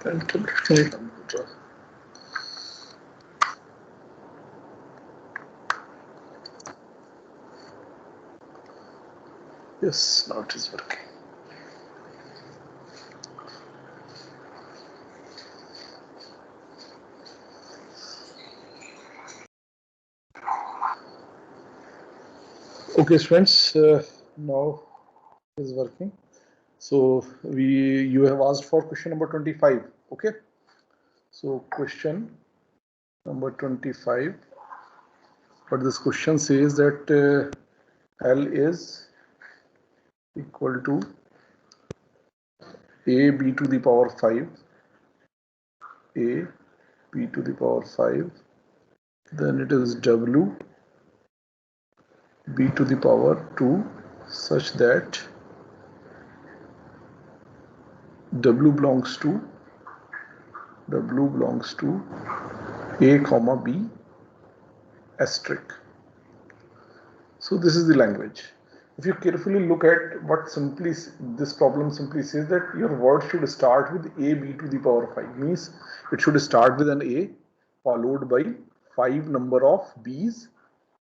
computer. Yes, now it is working. Okay, friends, now it is working. So you have asked for question number 25. Okay. So question number 25. But this question says that L is equal to a b to the power 5, a b to the power 5, then it is w b to the power 2 such that w belongs to a comma b asterisk. So this is the language. If you carefully look at what this problem simply says that your word should start with a b to the power 5, means it should start with an a followed by 5 number of b's,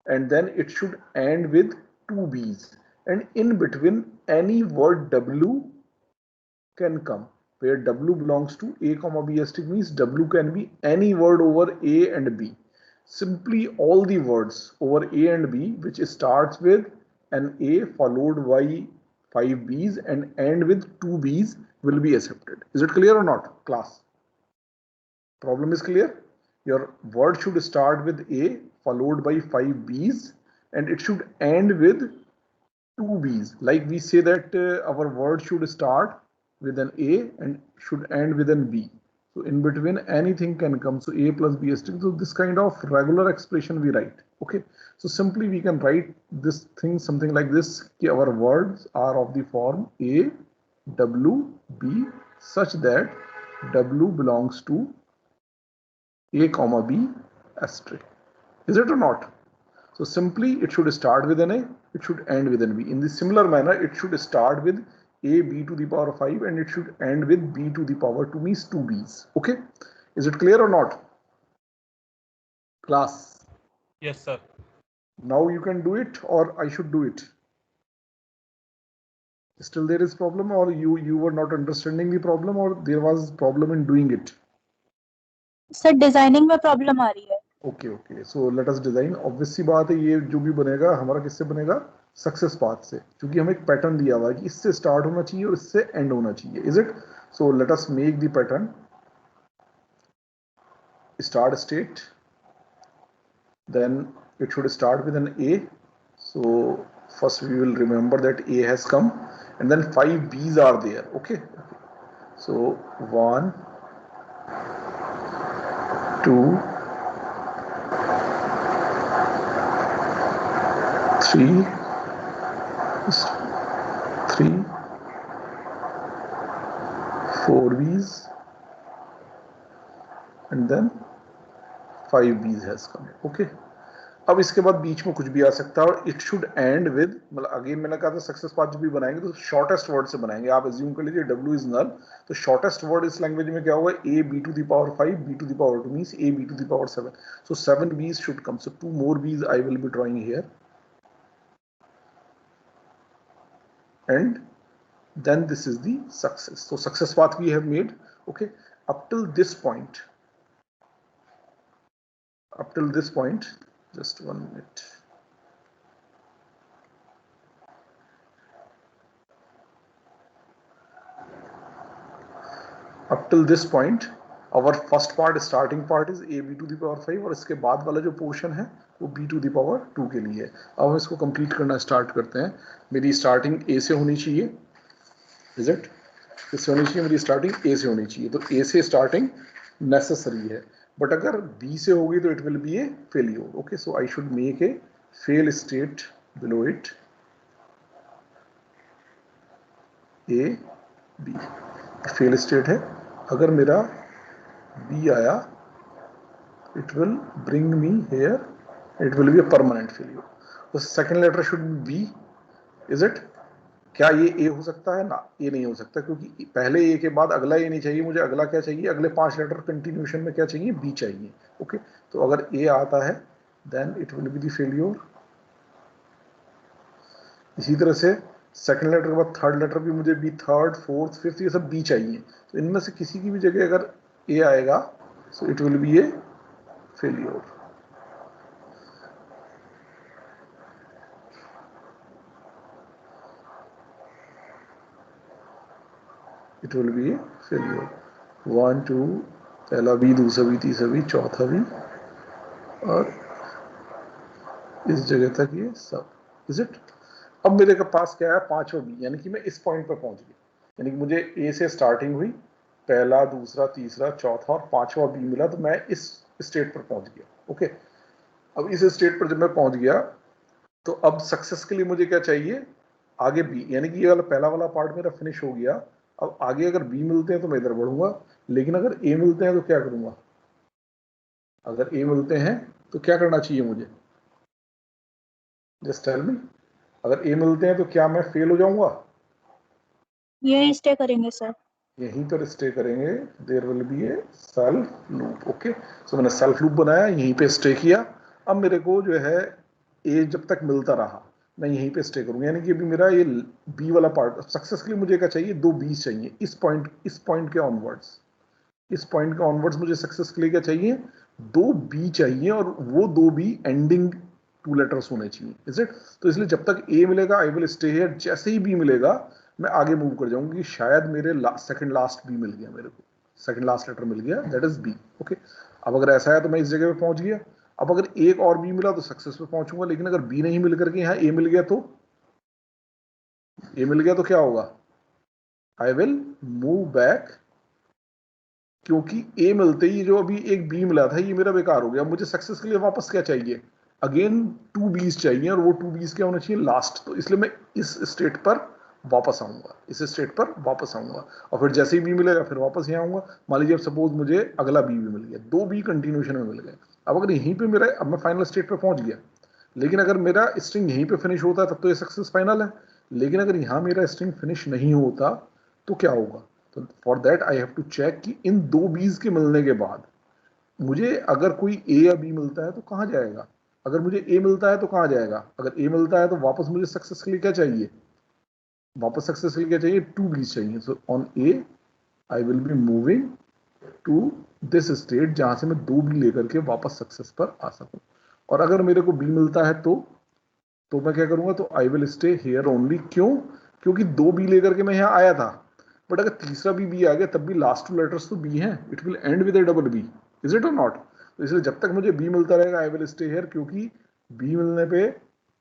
and then it should end with 2 b's, and in between any word w can come, where w belongs to a comma b asterisk, means w can be any word over a and b. Simply all the words over a and b which starts with an a followed by 5 b's and end with 2 b's will be accepted. Is it clear or not, class? Problem is clear? Your word should start with a followed by 5 b's and it should end with 2 b's. Like we say that our word should start with an a and should end with an b. So in between anything can come. So a plus b asterisk. So this kind of regular expression we write. Okay. So simply we can write this thing something like this. Our words are of the form a, w, b such that w belongs to a comma b asterisk. Is it or not? So simply it should start with an a, it should end with an b. In the similar manner, it should start with a b to the power 5 and it should end with b to the power 2, means 2 b's. Okay. Is it clear or not? Class. Yes, sir. Now you can do it or I should do it? Still there is problem, or you were not understanding the problem, or there was problem in doing it? Sir designing में problem आ रही है. Okay okay, so let us design. Obvious सी बात है, ये जो भी बनेगा हमारा किससे बनेगा? सक्सेस पाथ से, क्योंकि हमें एक पैटर्न दिया हुआ है कि इससे स्टार्ट होना चाहिए और इससे एंड होना चाहिए. Is it? So let us make the pattern. Start state, then it should start with an a. So first we will remember that a has come and then 5 b's are there. Okay, so 1 2 3 4 b's and then 5 b's has come. Okay, अब इसके बाद बीच में कुछ भी आ सकता है और it should and with, मतलब अगेन मैंने कहा था सक्सेस पाथ जब भी बनाएंगे तो शॉर्टेस्ट वर्ड से बनाएंगे. आप अज्यूम कर लीजिए w इज नल, तो शॉर्टेस्ट वर्ड इस लैंग्वेज में क्या होगा? a b to the power 5 b to the power 2 means a b to the power 7. So 7 b's should come. So 2 more b's I will be drawing here, and then this is the success. So success path we have made. Okay, up till this point, just 1 minute. Up till this point, our first part, starting part is a b to the power 5 और इसके बाद वाला जो portion है वो b to the power 2 के लिए. अब हम इसको कंप्लीट करना स्टार्ट करते हैं. मेरी स्टार्टिंग a से होनी चाहिए. Is it? इससे होनी चाहिए, मेरी स्टार्टिंग a से होनी चाहिए. तो a से स्टार्टिंग नेसेसरी है, बट अगर b से होगी तो it will be a failure. Okay, so I should make a fail state below it. a b fail state है. अगर मेरा b आया, it will bring me here, it will be a permanent failure. तो second letter should be b. Is it? क्या ये ए हो सकता है? ना, ये नहीं हो सकता, क्योंकि पहले ए के बाद अगला ए नहीं चाहिए मुझे, अगला क्या चाहिए, अगले 5 लेटर कंटिन्यूशन में क्या चाहिए, बी चाहिए। ओके, तो अगर ए आता है then it will be the failure. इसी तरह से सेकंड लेटर के बाद थर्ड लेटर भी मुझे बी, थर्ड फोर्थ फिफ्थ ये सब बी चाहिए, तो इनमें से किसी की भी जगह अगर ए आएगा सो it will be a failure. It will be a failure. 1 2, पहला बी, दूसरा बी, तीसरा बी, चौथा बी, और इस जगह तक ये सब। Is it? अब मेरे के पास क्या है, पांचवा बी, यानी कि मैं इस पॉइंट पर पहुंच गया, यानी कि मुझे ए से स्टार्टिंग हुई, पहला, दूसरा, तीसरा, चौथा और पांचवा बी मिला, तो मैं इस स्टेट पर पहुंच गया। ओके, अब इस स्टेट पर जब मैं पहुंच गया तो अब सक्सेस के लिए मुझे क्या चाहिए, आगे बी, यानी कि ये वाला पहला वाला पार्ट मेरा फिनिश हो गया। अब आगे अगर बी मिलते हैं तो मैं इधर बढ़ूंगा, लेकिन अगर ए मिलते हैं तो क्या करूंगा, अगर ए मिलते हैं तो क्या करना चाहिए मुझे, जस्ट टेल मी। अगर ए मिलते हैं तो क्या मैं फेल हो जाऊंगा? यही स्टे करेंगे सर। यहीं पर स्टे करेंगे, there will be a self loop. Okay, so मैंने सेल्फ लूप बनाया, यहीं पे स्टे किया। अब मेरे को जो है ए जब तक मिलता रहा मैं यहीं पे स्टे करूंगा, यानी कि अभी मेरा ये बी वाला पार्ट सक्सेस के लिए मुझे क्या चाहिए, 2 बीस चाहिए, इस पॉइंट के ऑनवर्ड्स, इस पॉइंट के ऑनवर्ड्स मुझे सक्सेस के लिए क्या चाहिए, 2 बी चाहिए, और वो 2 बी एंडिंग 2 लेटर्स होने चाहिए। Is it? तो इसलिए जब तक ए मिलेगा आई विल स्टे हियर, जैसे ही बी मिलेगा मैं आगे मूव कर जाऊंगी, शायद मेरे सेकंड लास्ट बी मिल गया, मेरे को सेकंड लास्ट लेटर मिल गया, दैट इज बी। ओके, अब अगर ऐसा है तो मैं इस जगह पे पहुंच गया। अब अगर एक और बी मिला तो सक्सेस पे पहुंचूंगा, लेकिन अगर बी नहीं मिल करके यहाँ ए मिल गया तो, ए मिल गया तो क्या होगा, आई विल मूव बैक, क्योंकि ए मिलते ही जो अभी एक बी मिला था ये मेरा बेकार हो गया। मुझे सक्सेस के लिए वापस क्या चाहिए, अगेन 2 बीस चाहिए, और वो 2 बीस क्या होना चाहिए, लास्ट। तो इसलिए मैं इस स्टेट पर वापस आऊंगा, इस स्टेट पर वापस आऊंगा, और फिर जैसे ही बी मिलेगा फिर वापस यहाँ आऊंगा। मान लीजिए अब सपोज मुझे अगला बी भी मिल गया, 2 बी कंटिन्यूशन में मिल गए। अब अगर यहीं पे मेरा, अब मैं फाइनल स्टेट पर पहुंच गया, लेकिन अगर मेरा स्ट्रिंग यहीं पे फिनिश होता तब तो ये सक्सेस फाइनल है, लेकिन अगर यहाँ मेरा स्ट्रिंग फिनिश नहीं होता तो क्या होगा। तो for that I have to check कि इन 2 बीज के मिलने के बाद मुझे अगर कोई ए या बी मिलता है तो कहाँ जाएगा, अगर मुझे ए मिलता है तो कहाँ जाएगा, अगर ए मिलता है तो वापस मुझे सक्सेस के लिए क्या चाहिए, वापस सक्सेस के लिए क्या चाहिए, 2 बीज चाहिए। So on A I will be moving to this state जहां से मैं 2 बी लेकर के वापस सक्सेस पर आ सकूं। और अगर मेरे को बी मिलता है तो मैं क्या करूंगा, तो I will stay here only. क्यों? क्योंकि 2 बी लेकर के मैं यहाँ आया था, बट अगर तीसरा बी आ गया तब भी लास्ट 2 लेटर्स तो बी हैं, it will end with a double B. Is it और नॉट? तो इसलिए जब तक मुझे बी मिलता रहेगा आई विल स्टे हेयर, क्योंकि बी मिलने पे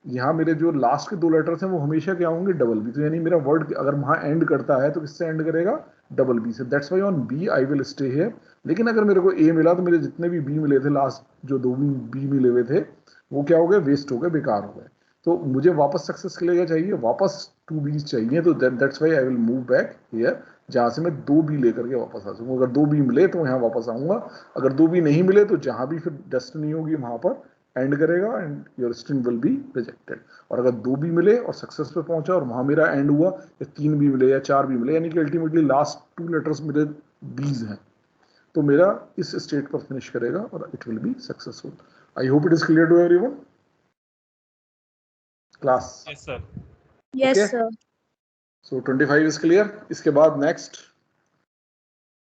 यहाँ मेरे जो लास्ट के 2 लेटर्स हैं वो हमेशा क्या होंगे, डबल बी। तो यानी मेरा वर्ड अगर वहां एंड करता है तो किससे एंड करेगा, डबल बी से। That's why on B I will stay here. लेकिन अगर मेरे को ए मिला तो मेरे जितने भी बी मिले थे, लास्ट जो 2 बी मिले हुए थे, वो क्या हो गए, वेस्ट हो गए, बेकार हो गए। तो मुझे वापस सक्सेस के लिए क्या चाहिए, वापस 2 बीज चाहिए। तो that's Y I will move back here, जहां से मैं 2 बी लेकर के वापस आ सकूँ। अगर 2 बी मिले तो यहाँ वापस आऊंगा, अगर 2 बी नहीं मिले तो जहां भी फिर डेस्टिनी होगी वहां पर एंड करेगा and your string will be rejected. और अगर 2 बी मिले और सक्सेस पे पहुंचा और वहां मेरा एंड हुआ, या 3 बी मिले या 4 बी मिले, यानी कि अल्टीमेटली लास्ट 2 लेटर्स मेरे बीज हैं, तो मेरा इस स्टेट पर फिनिश करेगा और it will be successful. I hope it is clear to everyone class. Yes sir. Yes Okay. Sir. So 25 is clear. इसके बाद नेक्स्ट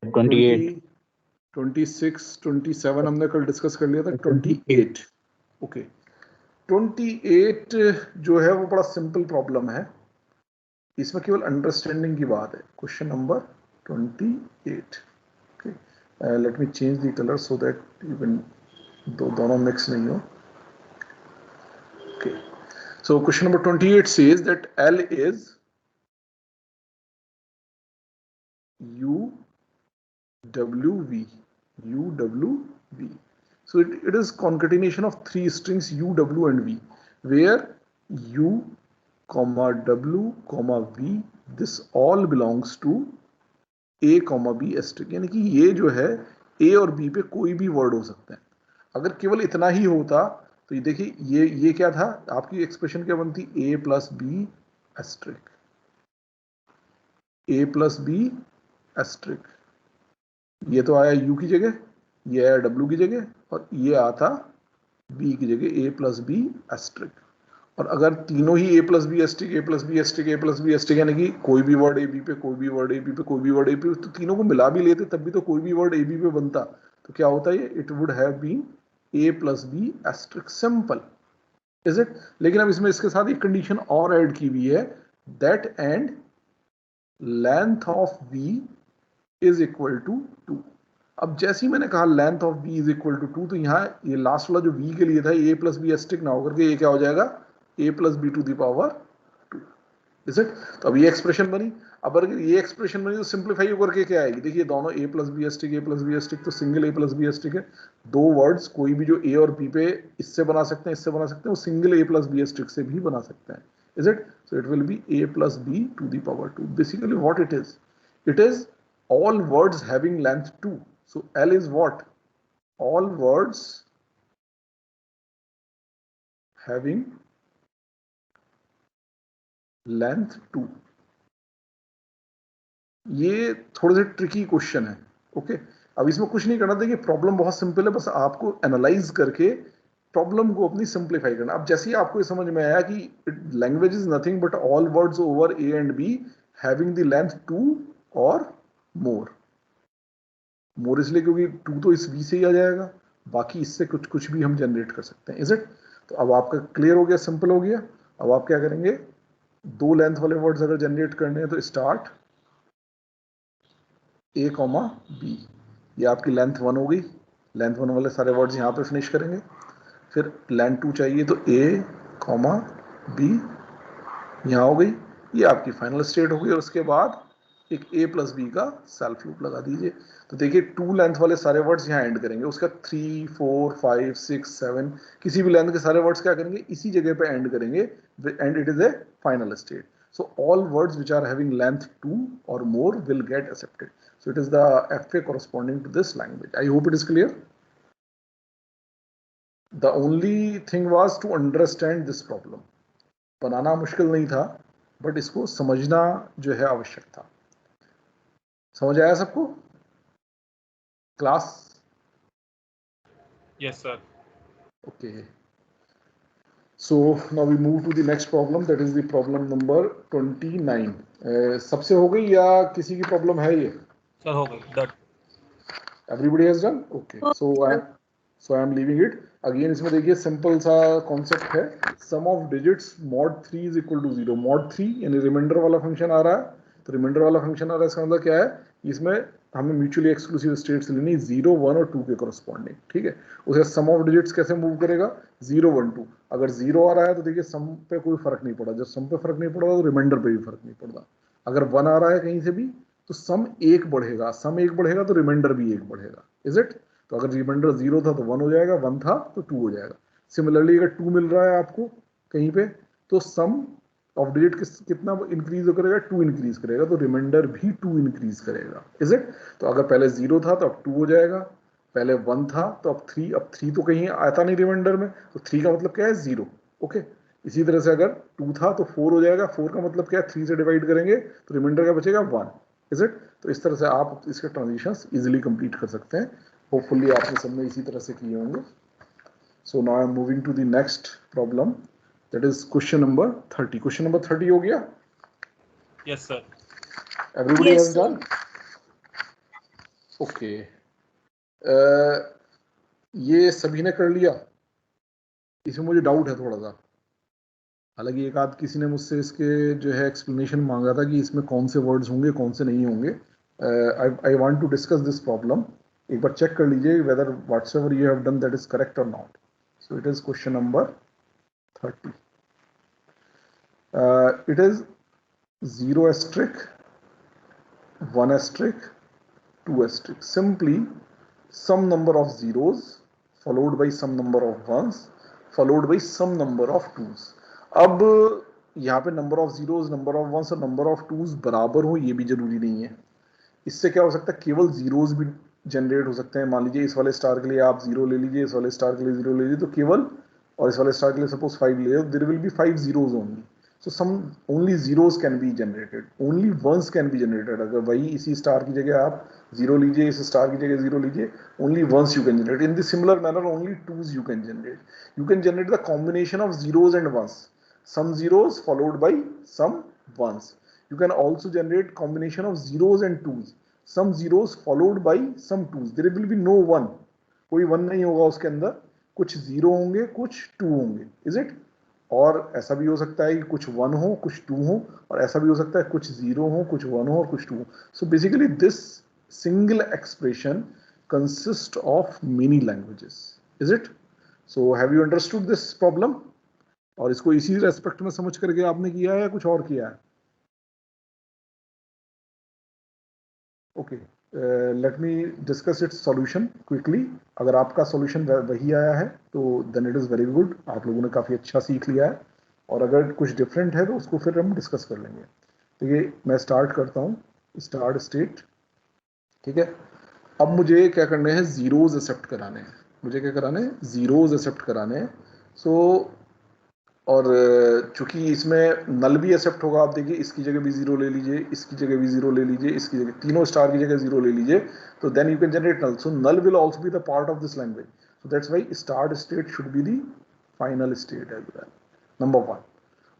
28 26 27 हमने कल डिस्कस कर लिया था। 28 ओके। 28 जो है वो बड़ा सिंपल प्रॉब्लम है, इसमें केवल अंडरस्टैंडिंग की बात है। Question number 28। Okay, let me change the colour so that even दोनों मिक्स नहीं हो। Okay, so question number 28 says that L is UWV. UWV. So it is concatenation of 3 strings U, W and V, where U, W, V, this all belongs to A, B asterisk। यानी कि ये जो है A और B पे कोई भी word हो सकता है। अगर केवल इतना ही होता तो ये देखिए, ये क्या था, आपकी एक्सप्रेशन क्या बनती, A plus B asterisk. A plus B asterisk, ये तो आया u की जगह, ये आया w की जगह, और ये आता b की जगह a प्लस बी एस्ट्रिक। और अगर तीनों ही a plus B asterisk, a plus B asterisk, a plus B asterisk, यानी कि कोई भी वर्ड ए बी पे, कोई भी वर्ड ए बी पे, कोई भी वर्ड ए बी पे, तो तीनों को मिला भी लेते तब भी तो कोई भी वर्ड ए बी पे बनता, तो क्या होता है, it would have been a plus B asterisk, simple, is it. लेकिन अब इसमें इसके साथ एक कंडीशन और ऐड की हुई है, that end length of v is equal to 2। अब जैसे ही मैंने कहा length of v is equal to 2, तो यहाँ ये लास्ट वाला जो v के लिए था, a प्लस बी एस्ट्रिक ना होकर के ये क्या हो जाएगा, a plus B to the power 2, is it. तो अब ये एक्सप्रेशन बनी। अब अगर ये एक्सप्रेशन बनी तो सिंप्लीफाई होकर के क्या आएगी, देखिए दोनों a plus B asterisk, a plus B asterisk, तो single a plus B asterisk है। दो वर्ड्स कोई भी जो a और b पे इससे बना सकते हैं, इससे बना सकते हैं, वो single a plus B asterisk से भी बना सकते हैं, is it. So it will be a plus B to the power 2। Basically what it is all words having length 2. So L is what? All words having length 2. ये थोड़े से tricky question है, okay. अब इसमें कुछ नहीं करना, देखिए प्रॉब्लम बहुत सिंपल है, बस आपको एनालाइज करके प्रॉब्लम को अपनी सिंप्लीफाई करना। अब जैसे ही आपको ये समझ में आया कि language is nothing but all words over A and be having the length 2 और मोर इसलिए क्योंकि 2 तो इस v से ही आ जाएगा, बाकी इससे कुछ भी हम जनरेट कर सकते हैं, इज इट। तो अब आपका क्लियर हो गया, सिंपल हो गया। अब आप क्या करेंगे, दो लेंथ वाले वर्ड्स अगर जनरेट करने हैं तो स्टार्ट a कॉमा b, ये आपकी लेंथ 1 हो गई। लेंथ 1 वाले सारे वर्ड्स यहाँ पे फिनिश करेंगे। फिर लेंथ 2 चाहिए तो a कॉमा b यहाँ हो गई, ये आपकी फाइनल स्टेट हो गई। और उसके बाद एक a प्लस बी का सेल्फ लूप लगा दीजिए। तो देखिए 2 लेंथ वाले सारे वर्ड्स यहाँ एंड करेंगे, उसका 3, 4, 5, 6, 7 किसी भी लेंथ के सारे वर्ड्स क्या करेंगे, इसी जगह पे एंड करेंगे, and it is A final state. So all words which are having length 2 or more will get accepted. So it is the FA corresponding to this language. I hope it is clear. The only thing was to understand this problem. बनाना मुश्किल नहीं था, but इसको समझना जो है आवश्यक था। समझ आया सबको class? Yes, sir. Okay. So now we move to the next problem, that is the problem number 29. सबसे हो गई या किसी की प्रॉब्लम है ये? Sir, हो गई, done. Everybody has done? Okay. So I am leaving it. Again इसमें देखिए सिंपल सा कॉन्सेप्ट है, सम of digits mod 3 is equal to 0. mod 3 यानी रिमाइंडर वाला फंक्शन आ रहा है, तो रिमाइंडर वाला फंक्शन आ रहा है, इसका मतलब क्या है, इसमें हमें म्यूचुअली एक्सक्लूसिव स्टेट्स लेनी 0, 1 और 2 के करस्पॉन्डिंग, ठीक है। उसे सम ऑफ डिजिट्स कैसे मूव करेगा, 0, 1, 2। अगर 0 आ रहा है तो देखिए सम पे कोई फर्क नहीं पड़ा, जब सम पे फर्क नहीं पड़ा तो रिमाइंडर पे भी फर्क नहीं पड़ता। अगर 1 आ रहा है कहीं से भी तो सम 1 बढ़ेगा, सम 1 बढ़ेगा तो रिमाइंडर भी 1 बढ़ेगा, इज इट। तो अगर रिमाइंडर 0 था तो 1 हो जाएगा, 1 था तो 2 हो जाएगा। सिमिलरली अगर 2 मिल रहा है आपको कहीं पे तो सम ऑफ डिजिट कितना इंक्रीज करेगा, 2 इंक्रीज करेगा, तो रिमाइंडर भी 2 इंक्रीज करेगा, इज इट। तो अगर पहले 0 था तो अब 2 हो जाएगा, पहले 1 था तो अब 3, अब 3 तो कहीं आता नहीं रिमाइंडर में, तो 3 का मतलब क्या है 0, ओके। इसी तरह से अगर 2 था तो 4 हो जाएगा, 4 का मतलब क्या है 3 से डिवाइड करेंगे तो रिमाइंडर क्या बचेगा 1, इज इट। तो इस तरह से आप इसके ट्रांजिशंस इजीली कंप्लीट कर सकते हैं। होपफुली आपने सबने इसी तरह से किए होंगे। So now I am moving to the next problem, that is question number 30। Question number 30 हो गया? Yes, sir. Everybody Yes, has sir. done? Okay. ये सभी ने कर लिया? इसमें मुझे डाउट है थोड़ा सा, हालांकि एक आध किसी ने मुझसे इसके जो है एक्सप्लेनेशन मांगा था कि इसमें कौन से वर्ड्स होंगे कौन से नहीं होंगे। I want to discuss this problem, एक बार चेक कर लीजिए whether whatsoever you have done that is correct और not. So it is question number 30. It is 0 asterisk, 1 asterisk, 2 asterisk. Simply some number of zeros followed by some number of ones followed by some number of twos. अब यहाँ पे number of zeros, number of ones और number of twos बराबर हो ये भी जरूरी नहीं है। इससे क्या हो सकता है, केवल जीरोज भी जनरेट हो सकते हैं। मान लीजिए इस वाले स्टार के लिए आप 0 ले लीजिए, इस वाले स्टार के लिए 0 ले लीजिए, तो केवल, और इस वाले स्टार के लिए सपोज 5 ले, there will be 5 zeros only. So some only zeros can be generated, only ones can be generated. अगर वही इसी स्टार की जगह आप जीरो लीजिए, इस स्टार की जगह जीरो लीजिए, only ones you can generate. In the similar manner, only twos you can generate. You can generate the combination of zeros and ones. Some zeros followed by some ones. You can also generate combination of zeros and twos. Some zeros followed by some twos. There will be no one. कोई one नहीं होगा उसके अंदर, कुछ zero होंगे, कुछ to होंगे. Is it? और ऐसा भी हो सकता है कि कुछ वन हो, कुछ टू हो, और ऐसा भी हो सकता है कुछ जीरो हो, कुछ वन हो और कुछ टू हो. So basically this single expression consist of many languages. Is it? So have you understood this problem? और इसको इसी रेस्पेक्ट में समझ करके आपने किया है या कुछ और किया है? Okay, let me discuss its solution quickly. अगर आपका सॉल्यूशन वही आया है तो then it is very good, आप लोगों ने काफ़ी अच्छा सीख लिया है. और अगर कुछ डिफरेंट है तो उसको फिर हम डिस्कस कर लेंगे. तो ये मैं स्टार्ट करता हूँ, स्टार्ट स्टेट. ठीक है, अब मुझे क्या करने हैं, जीरोज एक्सेप्ट कराने हैं. मुझे क्या कराने हैं, जीरोज एक्सेप्ट कराने हैं. सो और चूंकि इसमें नल भी एक्सेप्ट होगा, आप देखिए इसकी जगह भी जीरो ले लीजिए, इसकी जगह भी जीरो ले लीजिए, इसकी जगह तीनों स्टार की जगह जीरो ले लीजिए, तो then you can generate null. So null will also be the part of this language. So that's why start state should be the final state as well. Number one.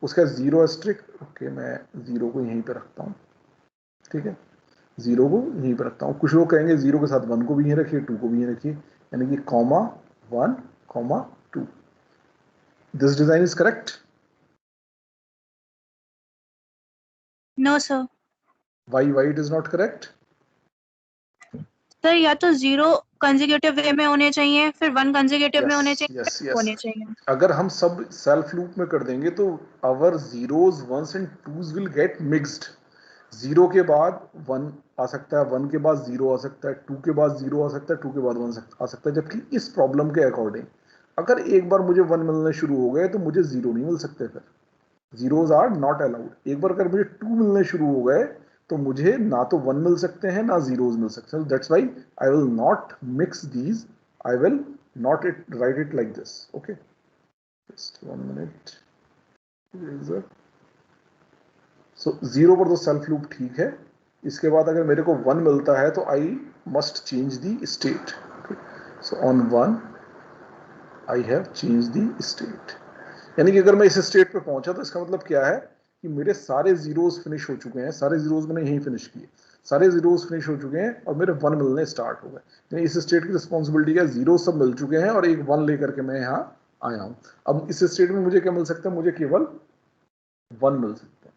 उसका zero asterisk. Okay, मैं zero को यहीं पे रखता हूँ. ठीक है, zero को यहीं पे रखता हूँ. कुछ लोग कहेंगे जीरो के साथ वन को भी यहीं रखिए, टू को भी यहीं रखिए, यानी कि comma one comma two. This design is correct? No sir. Why it is not correct? Sir या तो जीरो कंसेक्यूटिव वे में होने चाहिए, फिर वन कंसेक्यूटिव में होने चाहिए, yes, फिर होने चाहिए. अगर हम सब सेल्फ लूप में कर देंगे तो our zeros, ones and twos will get mixed. Zero के बाद वन आ सकता है, वन के बाद जीरो आ सकता है, टू के बाद जीरो आ सकता है, टू के बाद वन आ सकता है. जबकि इस प्रॉब्लम के अकॉर्डिंग अगर एक बार मुझे वन मिलने शुरू हो गए तो मुझे जीरो नहीं मिल सकते. फिर जीरोज आर नॉट अलाउड. एक बार अगर मुझे टू मिलने शुरू हो गए तो मुझे ना तो वन मिल सकते हैं ना जीरोज मिल सकते हैं. That's why I will not mix these. I will not right it like this. Okay, just 1 minute. So zero पर तो सेल्फ लूप ठीक है. इसके बाद अगर मेरे को वन मिलता है तो I must change the state. So on one I have change the state. यानी कि अगर मैं इस स्टेट पे पहुंचा तो इसका मतलब क्या है कि मेरे सारे जीरोज फिनिश हो चुके हैं. सारे जीरोज मैंने यहीं फिनिश किए, सारे जीरोज फिनिश हो चुके हैं और मेरे वन मिलने स्टार्ट हो गए. यानी इस स्टेट की रिस्पॉन्सिबिलिटी क्या, जीरो सब मिल चुके हैं और एक वन लेकर के मैं यहाँ आया हूँ. अब इस स्टेट में मुझे क्या मिल सकता है, मुझे केवल वन मिल सकता है.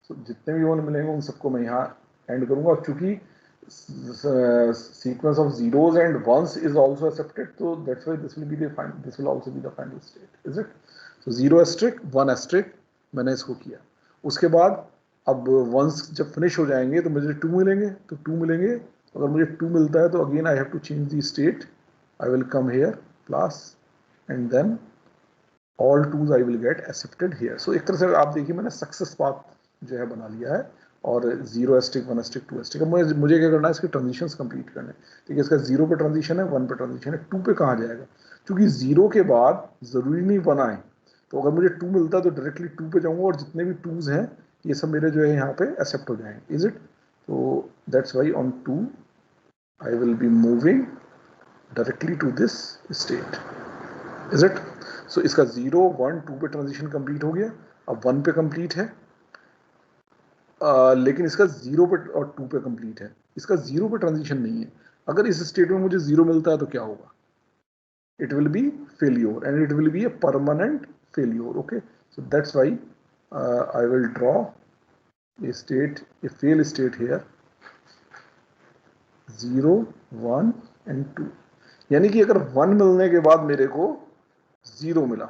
तो जितने भी वन मिलेंगे उन सबको मैं यहाँ एंड करूंगा. और चूंकि sequence of zeros and ones is also accepted, so that's why this will be the final, this will also be the final state. Is it? So zero asterisk, one asterisk मैंने इसको किया. उसके बाद अब ones जब finish हो जाएंगे तो मुझे टू मिलेंगे, तो टू मिलेंगे. अगर मुझे टू मिलता है तो again I have to change the state. I will come here plus and then all twos I will get accepted here. So एक तरह से आप देखिए मैंने सक्सेस पाथ जो है बना लिया है. और zero asterisk, one asterisk, two asterisk. अब मुझे क्या करना है, इसके ट्रांजिशंस कंप्लीट करने. ठीक है, इसका जीरो पे ट्रांजिशन है, वन पे ट्रांजिशन है, टू पे कहाँ जाएगा. क्योंकि जीरो के बाद जरूरी नहीं वन आए, तो अगर मुझे टू मिलता है तो डायरेक्टली टू पे जाऊंगा और जितने भी टूज हैं ये सब मेरे जो है यहाँ पे एक्सेप्ट हो जाएंगे. Is it? तो that's why on two I will be moving directly to this state. Is it? So इसका जीरो वन टू पे ट्रांजिशन कंप्लीट हो गया. अब वन पे कंप्लीट है, लेकिन इसका जीरो पे और टू पे कंप्लीट है. इसका जीरो पे ट्रांजिशन नहीं है. अगर इस स्टेट में मुझे जीरो मिलता है तो क्या होगा, it will be failure and it will be a permanent failure. Okay, so that's why I will draw a state, a fail state here, zero one and two. यानी कि अगर वन मिलने के बाद मेरे को जीरो मिला,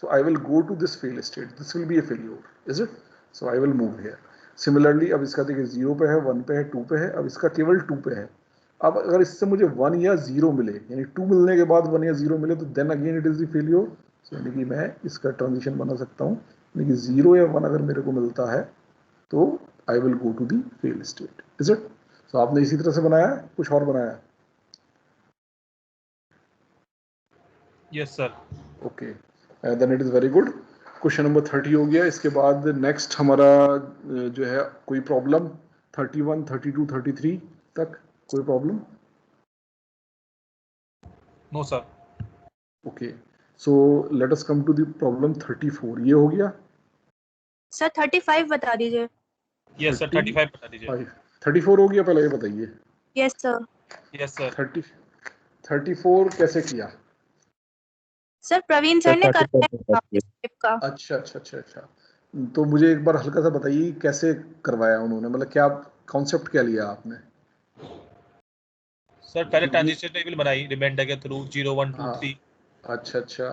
so I will go to this fail state. This will be a failure, is it? So I will move here. Similarly, अब इसका देखिए जीरो पे है, वन पे है, टू पे है, अब इसका केवल टू पे है. अब अगर इससे मुझे वन या जीरो मिले, यानी टू मिलने के बाद वन या जीरो मिले, तो then again it is the failure. So यानी कि मैं इसका ट्रांजिशन बना सकता हूँ. यानी कि जीरो या वन अगर मेरे को मिलता है तो I will go to the fail state. Is it? So आपने इसी तरह से बनाया, कुछ और बनाया? Yes, sir. Okay, then it is very good. Question number 30 हो गया। इसके बाद नेक्स्ट हमारा जो है कोई प्रॉब्लम 31, 32, 33 तक कोई problem? No sir. Okay, so let us come to the problem 34। ये हो गया सर 35 बता दीजिए। यस सर 35 बता दीजिए। 34 हो गया, पहले ये बताइए। Yes sir. Yes sir. 34 कैसे किया? सर प्रवीण सर ने कराया स्टेप का। अच्छा अच्छा अच्छा अच्छा, तो मुझे एक बार हल्का सा बताइए कैसे करवाया उन्होंने, मतलब क्या कॉन्सेप्ट क्या लिया आपने? सर पहले क्योंकि ट्रांजिशन टेबल बनाई रिमाइंडर के थ्रू 0 1 2 हाँ, 3। अच्छा अच्छा,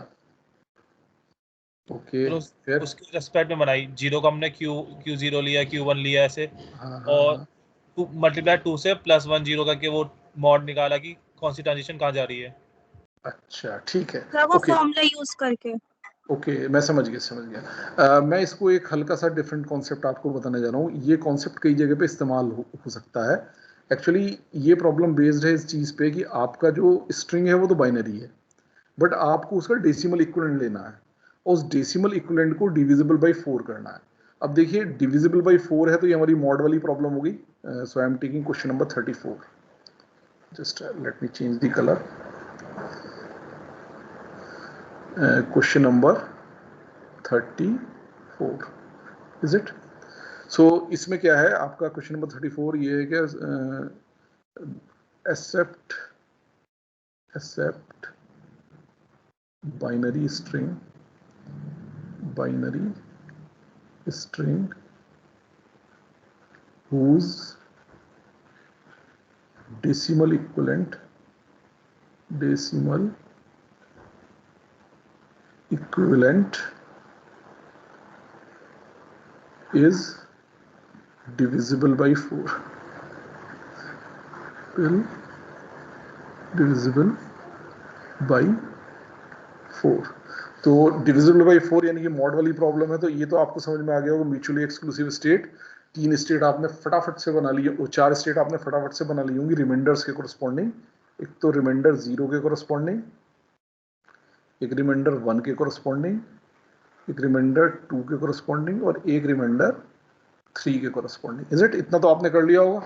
ओके, फिर फिर उसके रेस्पेक्ट में बनाई, 0 का हमने Q0 लिया, Q1 लिया ऐसे, हाँ हाँ और हाँ, मल्टीप्लाई 2 से +1 0 करके वो मॉड निकाला कि कौन सी ट्रांजिशन कहाँ जा रही है। अच्छा ठीक है, सर वो ओके फॉर्मूला यूज करके। ओके, मैं समझ गया समझ गया। मैं इसको एक हल्का सा डिफरेंट कॉन्सेप्ट आपको बताने जा रहा हूँ। ये कॉन्सेप्ट कई जगह पे इस्तेमाल हो सकता है। एक्चुअली ये प्रॉब्लम बेस्ड है इस चीज़ पे कि आपका जो स्ट्रिंग है वो तो बाइनरी है, बट आपको उसका डेसिमल इक्विवेलेंट लेना है, और उस डेसिमल इक्विवेलेंट को डिविजिबल बाई 4 करना है। अब देखिए डिविजिबल बाई 4 है तो ये हमारी मॉड वाली प्रॉब्लम होगी। So I am taking question number 34। Just let me change the colour. Question number 34 is it? So इसमें क्या है आपका क्वेश्चन नंबर 34, ये है क्या, accept binary string whose decimal equivalent is divisible by 4, divisible by 4। तो divisible by 4 यानी कि मॉड वाली प्रॉब्लम है, तो ये तो आपको समझ में आ गया होगा। म्यूचुअली एक्सक्लूसिव स्टेट, 3 स्टेट आपने फटाफट से बना ली, 4 स्टेट आपने फटाफट से बना ली होंगी रिमाइंडर्स के कोरस्पॉन्डिंग। एक तो रिमाइंडर 0 के कोरस्पॉन्डिंग, एक रिमाइंडर 1 के कोरस्पॉन्डिंग, एक रिमाइंडर 2 के कोरस्पॉन्डिंग, और एक रिमाइंडर 3 के कोरस्पॉन्डिंग। Is it? इतना तो आपने कर लिया होगा।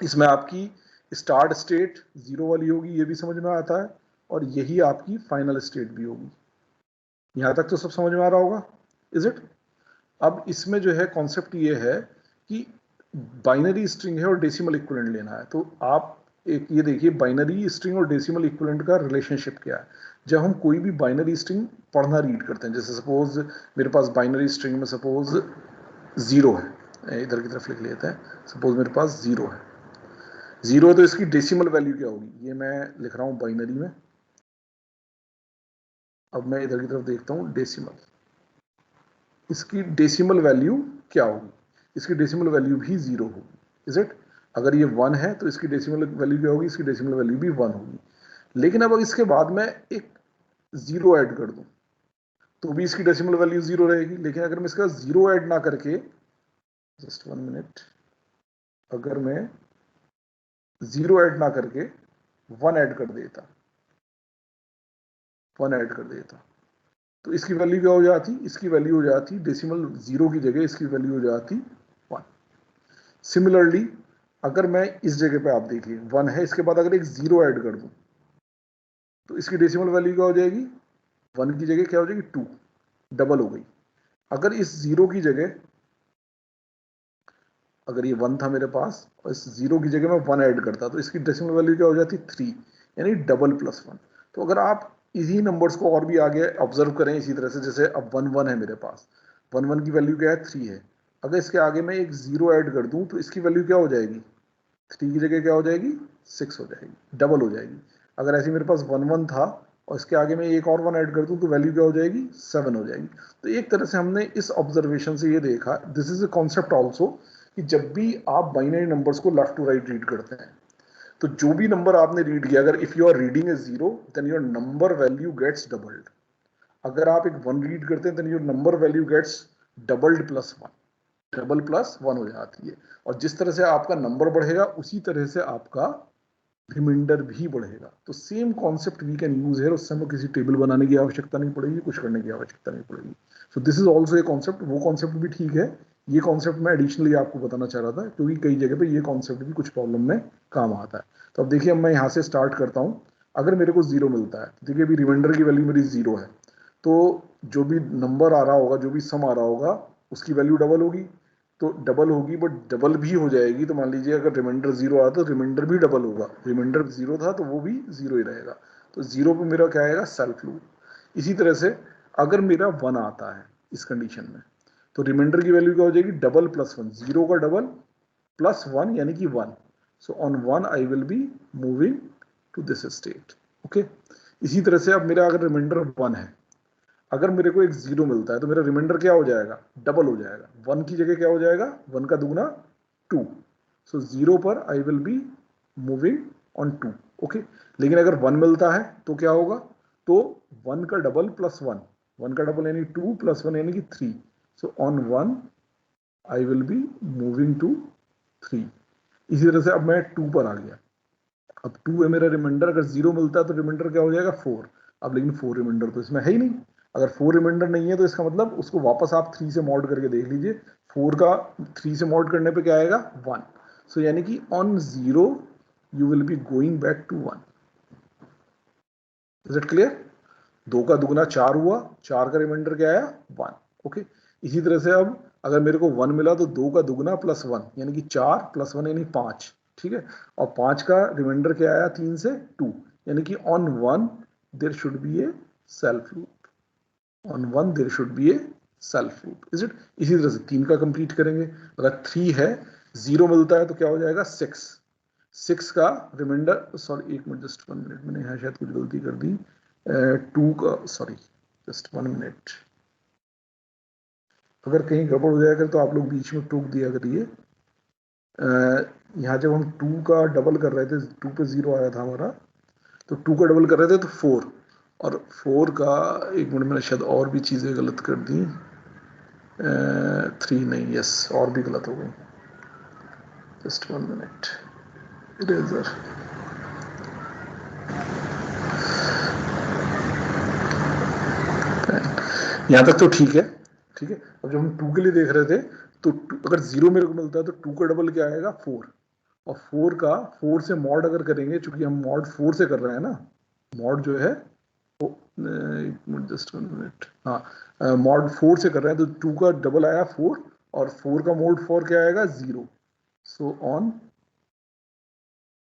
इसमें आपकी स्टार्ट स्टेट 0 वाली होगी, ये भी समझ में आता है, और यही आपकी फाइनल स्टेट भी होगी। यहां तक तो सब समझ में आ रहा होगा, इज इट? अब इसमें जो है कॉन्सेप्ट ये है कि बाइनरी स्ट्रिंग है और डेसिमल इक्विवेलेंट लेना है। तो आप एक ये देखिए बाइनरी स्ट्रिंग और डेसिमल इक्विवेलेंट का रिलेशनशिप क्या है। जब हम कोई भी बाइनरी स्ट्रिंग पढ़ना रीड करते हैं, जैसे सपोज मेरे पास बाइनरी स्ट्रिंग में सपोज 0 है, इधर की तरफ लिख लेते हैं, सपोज मेरे पास 0 है, 0 है तो इसकी डेसिमल वैल्यू क्या होगी, ये मैं लिख रहा हूं बाइनरी में। अब मैं इधर की तरफ देखता हूं डेसिमल, इसकी डेसिमल वैल्यू क्या होगी, इसकी डेसिमल वैल्यू भी 0 होगी, इज इट? अगर ये 1 है तो इसकी डेसिमल वैल्यू क्या होगी, इसकी डेसिमल वैल्यू भी 1 होगी। लेकिन अब इसके बाद मैं एक 0 ऐड कर दूं तो भी इसकी डेसिमल वैल्यू 0 रहेगी। लेकिन अगर मैं इसका 0 ऐड ना करके, जस्ट 1 मिनट, अगर मैं 0 ऐड ना करके 1 ऐड कर देता, 1 ऐड कर देता, तो इसकी वैल्यू क्या हो जाती, इसकी वैल्यू हो जाती डेसिमल 0 की जगह इसकी वैल्यू हो जाती 1। सिमिलरली अगर मैं इस जगह पे आप देखिए 1 है, इसके बाद अगर एक 0 ऐड कर दूं तो इसकी डेसिमल वैल्यू क्या हो जाएगी, 1 की जगह क्या हो जाएगी 2, डबल हो गई। अगर इस 0 की जगह, अगर ये 1 था मेरे पास और इस 0 की जगह मैं 1 ऐड करता तो इसकी डेसिमल वैल्यू क्या हो जाती 3, यानी डबल प्लस 1। तो अगर आप इसी नंबर्स को और भी आगे ऑब्जर्व करें इसी तरह से, जैसे अब 1 1 है मेरे पास, 1 1 की वैल्यू क्या है 3 है, अगर इसके आगे मैं एक 0 ऐड कर दूं तो इसकी वैल्यू क्या हो जाएगी, 3 की जगह क्या हो जाएगी 6 हो जाएगी, डबल हो जाएगी। अगर ऐसे मेरे पास 1 1 था और इसके आगे मैं एक और 1 ऐड कर दूं तो वैल्यू क्या हो जाएगी 7 हो जाएगी। तो एक तरह से हमने इस ऑब्जर्वेशन से ये देखा, this is a concept also, कि जब भी आप बाइनरी नंबर्स को लेफ्ट टू राइट रीड करते हैं तो जो भी नंबर आपने रीड किया, अगर if you are reading a 0 then your number value gets doubled. अगर आप एक 1 रीड करते हैं then your number value gets doubled plus 1, double plus 1 हो जाती है। और जिस तरह से आपका नंबर बढ़ेगा उसी तरह से आपका रिमाइंडर भी बढ़ेगा। तो same concept we can use है, उससे हमें किसी टेबल बनाने की आवश्यकता नहीं पड़ेगी, कुछ करने की आवश्यकता नहीं पड़ेगी। So this is also a concept, वो कॉन्सेप्ट भी ठीक है, ये कॉन्सेप्ट मैं एडिशनली आपको बताना चाह रहा था, क्योंकि कई जगह पे ये कॉन्सेप्ट भी कुछ प्रॉब्लम में काम आता है। तो अब देखिए, अब मैं यहाँ से स्टार्ट करता हूँ। अगर मेरे को जीरो मिलता है, तो देखिए अभी रिमाइंडर की वैल्यू मेरी जीरो है, तो जो भी नंबर आ रहा होगा, जो भी सम आ रहा होगा, उसकी वैल्यू डबल होगी। तो डबल होगी, बट डबल भी हो जाएगी। तो मान लीजिए अगर रिमाइंडर जीरो आया तो रिमाइंडर भी डबल होगा, रिमाइंडर जीरो था तो वो भी जीरो ही रहेगा। तो जीरो पे मेरा क्या आएगा, सेल्फ लूप। इसी तरह से अगर मेरा वन आता है इस कंडीशन में, तो रिमाइंडर की वैल्यू क्या हो जाएगी, डबल प्लस वन, जीरो का डबल प्लस वन यानी कि one. So on one I will be moving to this state. Okay, इसी तरह से अब मेरा अगर रिमाइंडर वन है, अगर मेरे को एक जीरो मिलता है तो मेरा रिमाइंडर क्या हो जाएगा, डबल हो जाएगा। वन की जगह क्या हो जाएगा, वन का दुगना टू। सो जीरो पर I will be moving on two. Okay, लेकिन अगर वन मिलता है तो क्या होगा, तो वन का डबल प्लस वन, वन का डबल यानी टू प्लस वन यानी कि three. So on one I will be moving to three. इसी तरह से अब मैं टू पर आ गया। अब टू है मेरा रिमाइंडर, अगर जीरो मिलता है तो रिमाइंडर क्या हो जाएगा, फोर। अब लेकिन फोर रिमाइंडर तो इसमें है ही नहीं। अगर फोर रिमाइंडर नहीं है तो इसका मतलब उसको वापस आप थ्री से मॉड करके देख लीजिए। फोर का थ्री से मॉड करने पे क्या आएगा, वन। सो यानी कि on zero you will be going back to one. Is it clear? दो का दुगना चार हुआ, चार का रिमाइंडर क्या आया, वन। ओके, इसी तरह से अब अगर मेरे को वन मिला तो दो का दुगना प्लस वन यानी कि चार प्लस वन यानी पांच। ठीक है, और पांच का रिमाइंडर क्या आया, तीन से टू, यानी कि on one there should be a self loop. On one there should be a self loop. Is it? इसी तरह से तीन का कंप्लीट करेंगे। अगर थ्री है, जीरो मिलता है तो क्या हो जाएगा, सिक्स। सिक्स का रिमाइंडर, सॉरी एक मिनट, जस्ट वन मिनट, मैंने यहाँ शायद कुछ गलती कर दी। टू का, सॉरी जस्ट वन मिनट, अगर कहीं गड़बड़ हो जाएगा कर तो आप लोग बीच में टोक दिया करिए। यहाँ जब हम टू का डबल कर रहे थे, टू पे जीरो आया था हमारा, तो टू का डबल कर रहे थे तो फोर, और फोर का, एक मिनट मैंने शायद और भी चीज़ें गलत कर दी, थ्री नहीं, यस और भी गलत हो गई, जस्ट वन मिनट, इरेजर। यहाँ तक तो ठीक है। ठीक है, अब जब हम टू के लिए देख रहे थे, तो अगर जीरो मेरे को मिलता है तो टू का डबल क्या आएगा, फोर। और फोर का, फोर से मॉड अगर करेंगे, चूंकि हम मॉड फोर से कर रहे हैं ना, मॉड जो है वो, एक मिनट जस्ट वन मिनट, हाँ मॉड फोर से कर रहे हैं, तो टू का डबल आया फोर, और फोर का मोड फोर क्या आएगा, zero. So on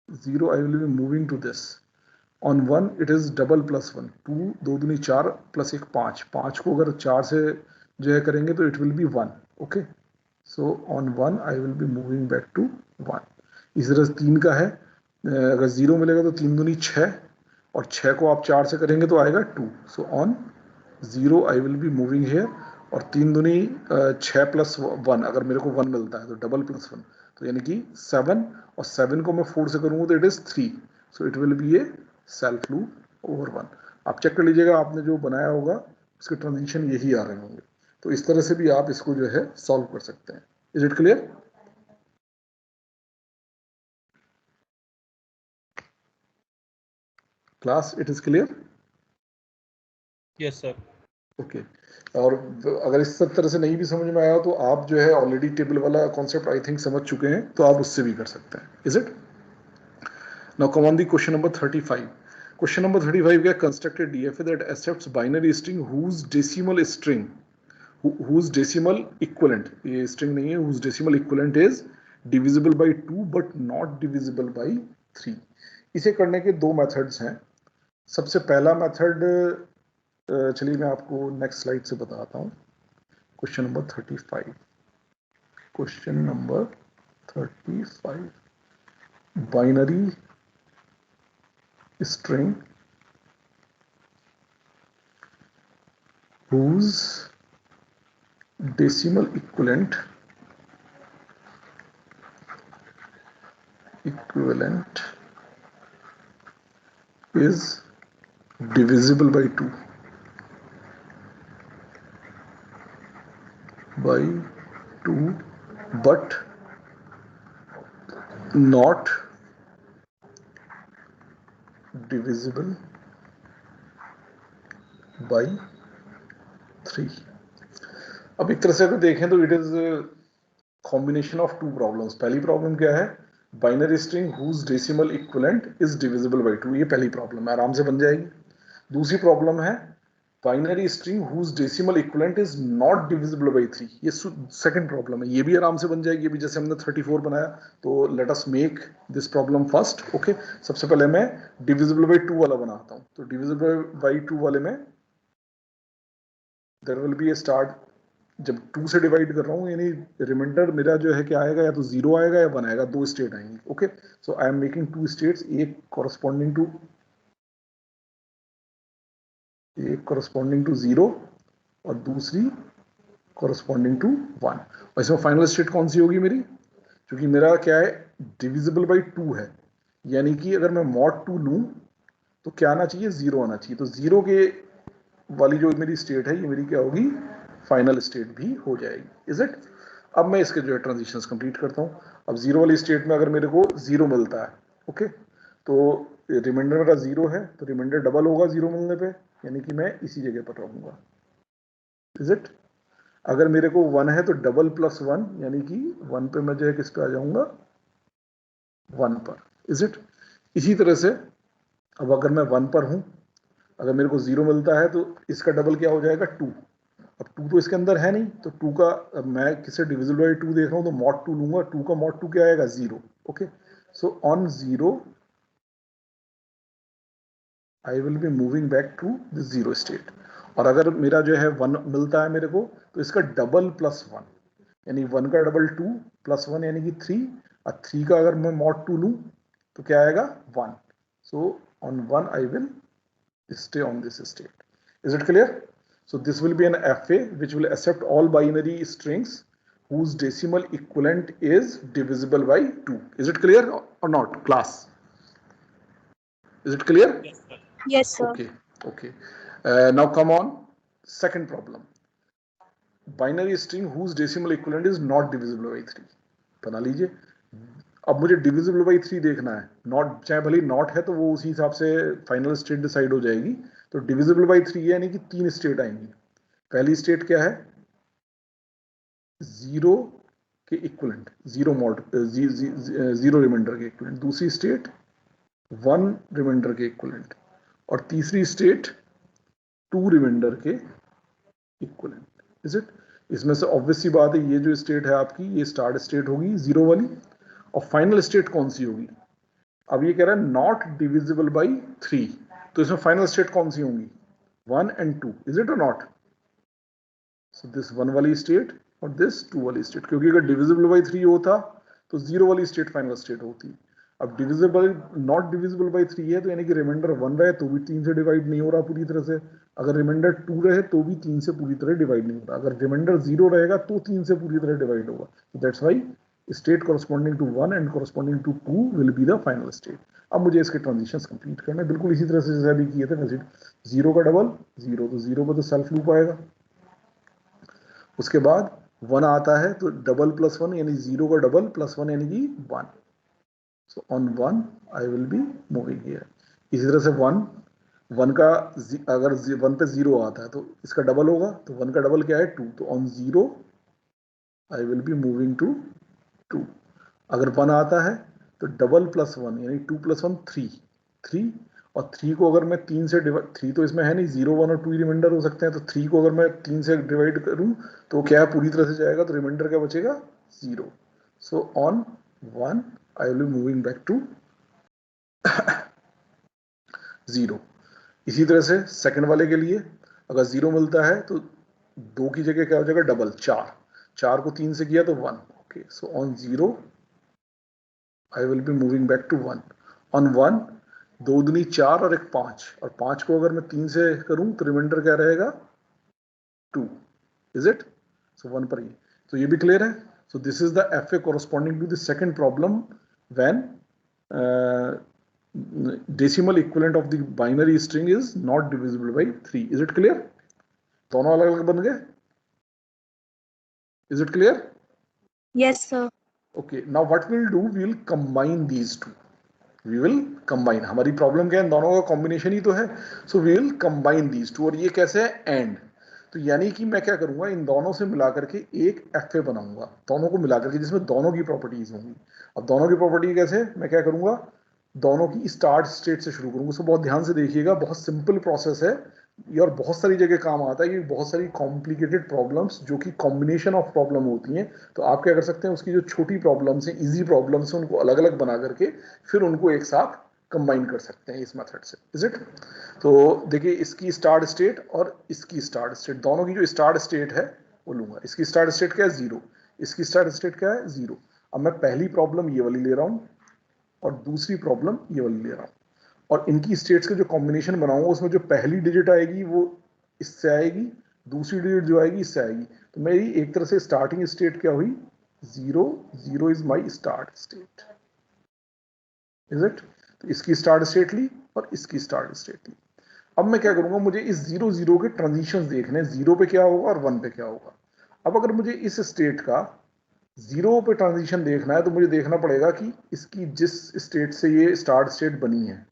zero I will be moving to this. On one it is double plus one, two दो दूनी चार प्लस एक पाँच, पाँच को अगर चार से जो है करेंगे तो it will be one. Okay, so on one I will be moving back to one. इस तरह से तीन का है, अगर जीरो मिलेगा तो तीन दूनी छः, और छः को आप चार से करेंगे तो आएगा two. So on zero I will be moving here, और तीन दूनी छः प्लस वन, अगर मेरे को वन मिलता है तो डबल प्लस वन, तो यानी कि सेवन, और सेवन को मैं फोर से करूँगा तो it is three. So it will be a self loop over one. आप चेक कर लीजिएगा, आपने जो बनाया होगा उसके ट्रांजिशन यही आ रहे होंगे। तो इस तरह से भी आप इसको जो है सॉल्व कर सकते हैं। Is it clear? Class, it is clear? Yes sir. Okay, और अगर इस सब तरह से नहीं भी समझ में आया तो आप जो है ऑलरेडी टेबल वाला कॉन्सेप्ट आई थिंक समझ चुके हैं, तो आप उससे भी कर सकते हैं। Is it? Now come on the question number 35। Question number 35 क्या, constructed DFA that accepts binary string whose decimal string, whose decimal equivalent, ये स्ट्रिंग नहीं है, whose decimal equivalent is divisible by 2 but not divisible by 3। इसे करने के दो methods हैं। सबसे पहला मेथड, चलिए मैं आपको नेक्स्ट स्लाइड से बताता हूँ। Question number 35, question number 35, binary string whose decimal equivalent is divisible by 2 but not divisible by 3. अब एक तरह से अगर देखें तो it is combination of two problems. पहली प्रॉब्लम क्या है? Binary string whose decimal equivalent is divisible by 2. ये पहली प्रॉब्लम है, आराम से बन जाएगी. दूसरी प्रॉब्लम है binary string whose decimal equivalent is not divisible by 3. ये सेकंड प्रॉब्लम है, ये भी आराम से बन जाएगी. ये भी जैसे हमने 34 बनाया. तो late us make this problem first. Okay, सबसे पहले मैं डिविजिबल बाय 2 वाला बनाता हूं. तो डिविजिबल बाय 2 वाले में there will be a start. जब 2 से डिवाइड कर रहा हूँ यानी रिमाइंडर मेरा जो है क्या आएगा, या तो 0 आएगा या 1 आएगा. 2 स्टेट आएंगी. Okay, so I am making 2 states, एक कॉरस्पॉन्डिंग टू 0 और दूसरी कॉरस्पॉन्डिंग टू 1. और इसमें फाइनल स्टेट कौन सी होगी मेरी? क्योंकि मेरा क्या है, डिविजिबल बाई 2 है, यानी कि अगर मैं मॉड 2 लूँ तो क्या आना चाहिए? 0 आना चाहिए. तो 0 के वाली जो मेरी स्टेट है ये मेरी क्या होगी? फाइनल स्टेट भी हो जाएगी. Is it? अब मैं इसके जो है ट्रांजिशंस कंप्लीट करता हूँ. अब 0 वाली स्टेट में अगर मेरे को 0 मिलता है, ओके, तो रिमाइंडर मेरा 0 है, तो रिमाइंडर डबल होगा 0 मिलने पे, यानी कि मैं इसी जगह पर रहूंगा. Is it? अगर मेरे को 1 है तो डबल प्लस 1, यानी कि 1 पे मैं जो है किस पे आ जाऊंगा? 1 पर. Is it? इसी तरह से अब अगर मैं 1 पर हूं, अगर मेरे को 0 मिलता है तो इसका डबल क्या हो जाएगा? 2. अब 2 तो इसके अंदर है नहीं, तो 2 का मैं किसे डिविजिबल बाई 2 देख रहा हूं, तो मॉड 2 लूंगा. 2 का मॉड 2 क्या आएगा? 0. Okay, so on 0 I will be moving back to the 0 state. और अगर मेरा जो है 1 मिलता है मेरे को, तो इसका डबल प्लस 1, यानी 1 का डबल 2 प्लस 1 यानी कि 3. और 3 का अगर मैं मॉड 2 लूं तो क्या आएगा? 1. सो on 1 I will stay on this state. Is it clear? So this will be an FA which will accept all binary strings whose decimal equivalent is divisible by 2. Is it clear or not, class? Is it clear? Yes, sir. Yes, sir. Okay, okay. Now come on, second problem. Binary string whose decimal equivalent is not divisible by 3. बना लीजिए. अब मुझे divisible by 3 देखना है. Not, चाहे भले not है तो वो उसी हिसाब से फाइनल स्टेट डिसाइड हो जाएगी. तो डिविजिबल बाई 3 यानी कि 3 स्टेट आएंगी. पहली स्टेट क्या है? 0 के इक्विवेलेंट, 0 मॉड 0 रिमाइंडर के इक्विवेलेंट. दूसरी स्टेट 1 रिमाइंडर के इक्विवेलेंट. और तीसरी स्टेट 2 रिमाइंडर के इक्विवेलेंट. Is it? इसमें से ऑब्वियस सी बात है, ये जो स्टेट है आपकी, ये स्टार्ट स्टेट होगी 0 वाली. और फाइनल स्टेट कौन सी होगी? अब ये कह रहा है नॉट डिविजिबल बाई 3, तो इसमें फाइनल स्टेट कौन सी होंगी? 1 and 2. इज इट और नॉट? सो दिस 1 वाली स्टेट और दिस 2 वाली स्टेट, क्योंकि अगर डिविजिबल बाई 3 होता तो 0 वाली स्टेट फाइनल स्टेट होती. अब डिविजिबल नॉट डिविजिबल बाई 3 है, तो यानी कि रिमाइंडर 1 रहे तो भी 3 से डिवाइड नहीं हो रहा पूरी तरह से. अगर रिमाइंडर 2 रहे तो भी 3 से पूरी तरह डिवाइड नहीं हो रहा. अगर रिमाइंडर 0 रहेगा तो 3 से पूरी तरह डिवाइड होगा. That's why state corresponding to 1 and corresponding to 2 will be the final state. अब मुझे इसके ट्रांजिशंस कंप्लीट करने हैं बिल्कुल इसी तरह से जैसे अभी किए थे वैसे. 0 का डबल 0, तो 0 पर तो सेल्फ लूप आएगा. उसके बाद 1 आता है तो डबल प्लस 1 यानी 0 का डबल प्लस 1 यानी कि 1. सो on 1 I will be moving here. इसी तरह से 1 का अगर 1 पे 0 आता है तो इसका डबल होगा, तो 1 का डबल क्या है? 2. तो on 0 I will be moving to 2. अगर 1 आता है तो डबल प्लस 1 यानी 2 प्लस 1 3. और 3 को अगर मैं 3 से डिवाइड, 3 तो इसमें है नहीं, 0 1 और 2 रिमाइंडर हो सकते हैं. तो 3 को अगर मैं 3 से डिवाइड करूं तो क्या है? पूरी तरह से जाएगा, तो रिमाइंडर क्या बचेगा? 0. So on 1 I will be moving back to 0. इसी तरह से सेकंड वाले के लिए अगर 0 मिलता है तो 2 की जगह क्या हो जाएगा? डबल 4 को 3 से किया तो 1. Okay, so on 0 I will be moving back to 1. On 1 2 दूनी 4 और 1 5, और 5 को अगर मैं 3 से करूं तो रिमाइंडर क्या रहेगा? 2. Is it? सो 1 पर ये. तो ये भी क्लियर है. So this is the FA corresponding to the second problem when decimal equivalent of the binary string is not divisible by 3. Is it clear? दोनों अलग अलग बन गए. Is it clear? Yes, sir. Okay, now what we'll do, we'll combine these two. We will combine, हमारी problem क्या है, दोनों का कॉम्बिनेशन ही तो है, so we will combine these two, और ये कैसे है, एंड, तो यानी कि मैं क्या करूंगा, इन दोनों से मिला करके एक एफ ए बनाऊंगा, दोनों को मिला करके जिसमें दोनों की प्रॉपर्टीज होंगी। अब दोनों की प्रॉपर्टी कैसे, मैं क्या करूंगा, दोनों की स्टार्ट स्टेट से शुरू करूंगा। उसको बहुत ध्यान से देखिएगा, बहुत सिंपल प्रोसेस है ये और बहुत सारी जगह काम आता है। ये बहुत सारी कॉम्प्लिकेटेड प्रॉब्लम्स जो कि कॉम्बिनेशन ऑफ प्रॉब्लम होती हैं, तो आप क्या कर सकते हैं, उसकी जो छोटी प्रॉब्लम्स हैं, इजी प्रॉब्लम्स हैं, उनको अलग अलग बना करके फिर उनको एक साथ कंबाइन कर सकते हैं इस मेथड से, इज इट। तो देखिए, इसकी स्टार्ट स्टेट और इसकी स्टार्ट स्टेट, दोनों की जो स्टार्ट स्टेट है वो लूंगा। इसकी स्टार्ट स्टेट क्या है, जीरो, इसकी स्टार्ट स्टेट क्या है, जीरो। अब मैं पहली प्रॉब्लम ये वाली ले रहा हूं और दूसरी प्रॉब्लम ये वाली ले रहा हूं, और इनकी स्टेट्स के जो कॉम्बिनेशन बनाऊंगा उसमें जो पहली डिजिट आएगी वो इससे आएगी, दूसरी डिजिट जो आएगी इससे आएगी। तो मेरी एक तरह से स्टार्टिंग स्टेट क्या हुई, zero, zero is my start state, is it. तो इसकी स्टार्ट स्टेट ली और इसकी स्टार्ट स्टेट ली। अब मैं क्या करूंगा, मुझे इस जीरो जीरो के ट्रांजिशन देखने, जीरो पे क्या होगा और वन पे क्या होगा। अब अगर मुझे इस स्टेट का जीरो पे ट्रांजिशन देखना है तो मुझे देखना पड़ेगा कि इसकी जिस स्टेट से ये स्टार्ट स्टेट बनी है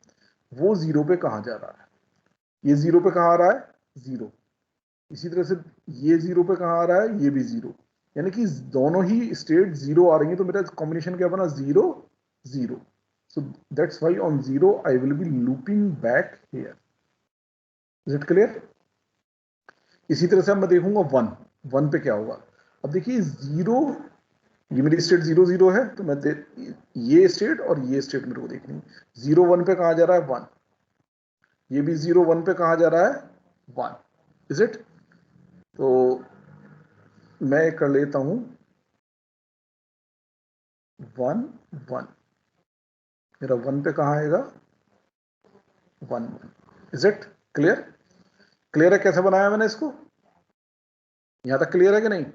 वो जीरो पे कहां जा रहा है। ये जीरो पे कहां आ रहा है, जीरो। इसी तरह से ये जीरो पे कहां आ रहा है, ये भी जीरो। यानी कि दोनों ही स्टेट जीरो आ रही है, तो मेरा कॉम्बिनेशन क्या बना, zero zero. So that's why on zero I will B looping back here, is it clear. इसी तरह से अब मैं देखूंगा वन, वन पे क्या होगा। अब देखिए जीरो, ये मेरी स्टेट जीरो जीरो है, तो मैं ये स्टेट और ये स्टेट मेरे को देखनी है। जीरो वन पे कहां जा रहा है, वन। ये भी जीरो वन पे कहां जा रहा है, वन, इज इट। तो मैं कर लेता हूं वन वन, मेरा वन पे कहां आएगा, one one, is it clear. Clear है कैसे बनाया मैंने इसको, यहां तक क्लियर है कि नहीं।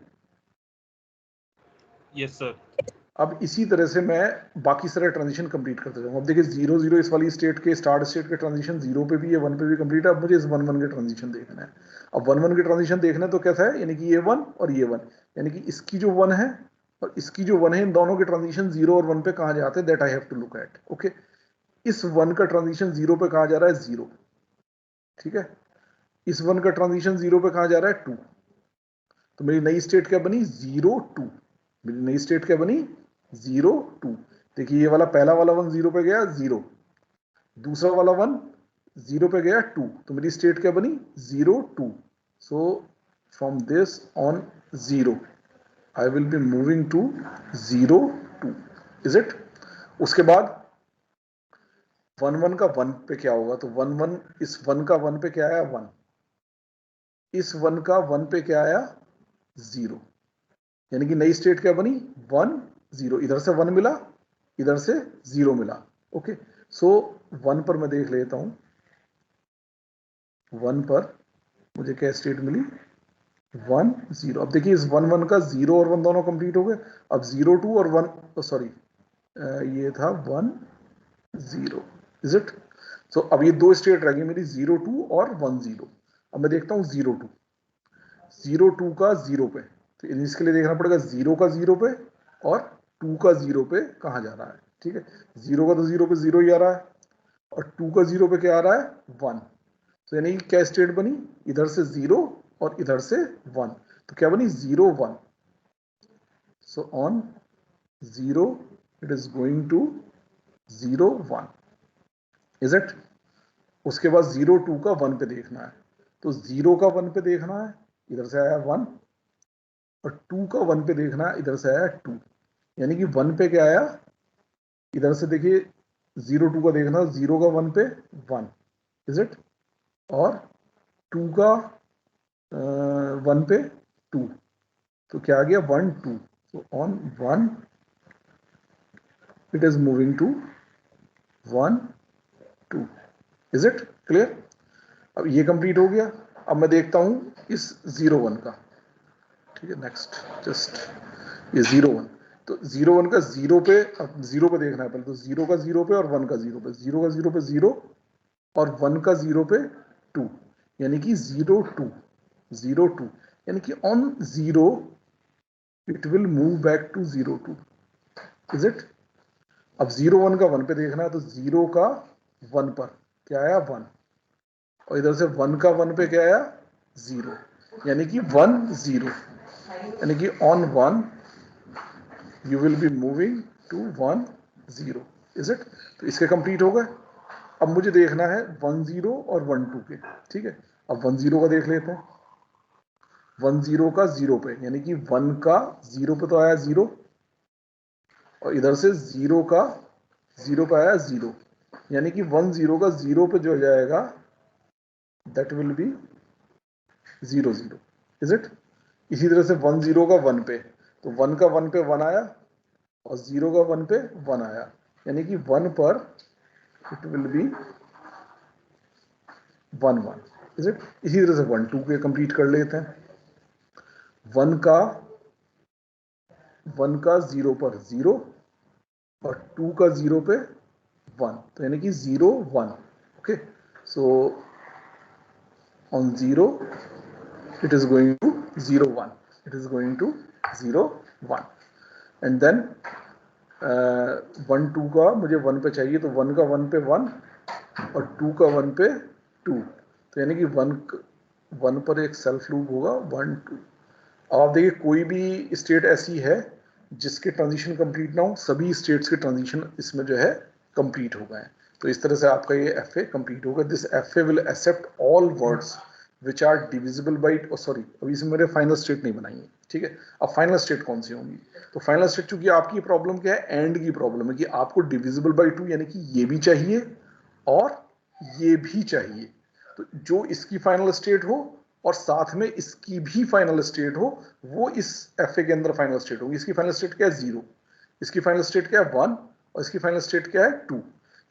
Yes sir. अब इसी तरह से मैं बाकी सारे ट्रांजिशन कंप्लीट करते जाऊंगा। अब देखिए जीरो जीरो इस वाली स्टेट के स्टार्ट स्टेट के ट्रांजिशन जीरो पे भी है, वन पे भी कंप्लीट है। अब मुझे इस वन वन के ट्रांजिशन देखना है। अब वन वन के ट्रांजिशन देखना है तो कैसा है, यानी कि ये वन और ये वन, यानी कि इसकी जो वन है और इसकी जो वन है, इन दोनों के ट्रांजिशन जीरो और वन पे कहां जाते हैं, that I have to look at. Okay, इस वन का ट्रांजिशन जीरो पे कहां जा रहा है, जीरो, ठीक है। इस वन का ट्रांजिशन जीरो पे कहां जा रहा है, टू। तो मेरी नई स्टेट क्या बनी, जीरो टू। मेरी नई स्टेट क्या बनी, जीरो टू। देखिए ये वाला पहला वाला वन जीरो पे गया, जीरो, दूसरा वाला वन जीरो पे गया, टू। तो मेरी स्टेट क्या बनी, zero two. So from this on zero I will be moving to zero two, is it. उसके बाद वन वन का वन पे क्या होगा, तो वन वन, इस वन का वन पे क्या आया, वन। इस वन का वन पे क्या आया, जीरो। यानी कि नई स्टेट क्या बनी, वन जीरो। इधर से वन मिला, इधर से जीरो मिला। ओके, सो वन पर मैं देख लेता हूं, वन पर मुझे क्या स्टेट मिली, वन जीरो। अब देखिए इस वन वन का जीरो और वन दोनों कंप्लीट हो गए। अब जीरो टू और वन, सॉरी ये था वन जीरो, इज इट। सो अब ये दो स्टेट रह गई मेरी, जीरो टू और वन जीरो। अब मैं देखता हूं जीरो टू, जीरो टू का जीरो पे, तो इसके लिए देखना पड़ेगा जीरो का जीरो पे और टू का जीरो पे कहां जा रहा है, ठीक है। जीरो का तो जीरो पे जीरो ही आ रहा है और टू का जीरो पे क्या आ रहा है, वन। तो यानी कि क्या स्टेट बनी, इधर से जीरो और इधर से वन, तो क्या बनी, zero one. So on zero it is going to zero one, is it. उसके बाद जीरो टू का वन पे देखना है, तो जीरो का वन पे देखना है, इधर से आया वन, और टू का वन पे देखना है, इधर से आया टू। यानी कि वन पे क्या आया, इधर से देखिए जीरो टू का देखना, जीरो का वन पे वन, इज इट, और टू का वन पे टू, तो क्या आ गया, वन टू। तो on one it is moving to one two, is it clear. अब ये कंप्लीट हो गया। अब मैं देखता हूं इस जीरो वन का, ठीक है। नेक्स्ट जस्ट ये जीरो वन, तो जीरो वन का जीरो पे, अब जीरो पे देखना है पहले, तो जीरो का जीरो पे और वन का जीरो पे, जीरो का जीरो पे जीरो और वन का जीरो पे टू, यानी कि जीरो टू, जीरो टू, यानी कि on zero it will move back to zero two, is it. अब 0 1 का 1 पे देखना है, तो 0 का 1 पर क्या आया 1, और इधर से 1 का 1 पे क्या आया 0, यानी कि 1 0, यानी कि on 1 you will be moving to 1 0, is it? तो इसके कंप्लीट हो गए। अब मुझे देखना है 1 0 और 1 2 के, ठीक है। अब 1 0 का देख लेते हैं, 1 0 का 0 पे, यानी कि 1 का 0 पे तो आया 0, और इधर से 0 का 0 पे आया 0, यानी कि 1 0 का 0 पे जो जाएगा that will be 0 0, is it? इसी तरह से 1 0 का 1 पे, तो 1 का 1 पे 1 आया, और 0 का 1 पे 1 आया, यानी कि 1 पर it will B 1 1, is it? इसी तरह से 1 2 के कंप्लीट कर लेते हैं। 1 का 0 पर 0, और 2 का 0 पे 1, तो यानी कि 0 1, okay. So on 0 it is going to 0 1, it is going to 0 1, and then 1 2 का मुझे 1 पे चाहिए, तो 1 का 1 पे 1, और 2 का 1 पे 2, तो यानी कि 1 पर एक सेल्फ लूप होगा 1 2। अब आप देखिए कोई भी स्टेट ऐसी है जिसके ट्रांजिशन कंप्लीट ना हो, सभी स्टेट्स के ट्रांजिशन इसमें जो है कंप्लीट हो गए हैं। तो इस तरह से आपका ये एफ ए कंप्लीट होगा। This F A will accept all words which are divisible by, sorry अभी इसमें मेरे फाइनल स्टेट नहीं बनाई है, ठीक है। अब फाइनल स्टेट कौन सी होंगी? तो फाइनल स्टेट, चूंकि आपकी प्रॉब्लम क्या है, एंड की प्रॉब्लम है कि आपको डिविजिबल बाई 2 यानी कि ये भी चाहिए और ये भी चाहिए। तो जो इसकी फाइनल स्टेट हो और साथ में इसकी भी फाइनल स्टेट हो, वो इस एफ ए के अंदर फाइनल स्टेट होगी। इसकी फाइनल स्टेट क्या है 0, इसकी फाइनल स्टेट क्या है 1, और इसकी फाइनल स्टेट क्या है 2,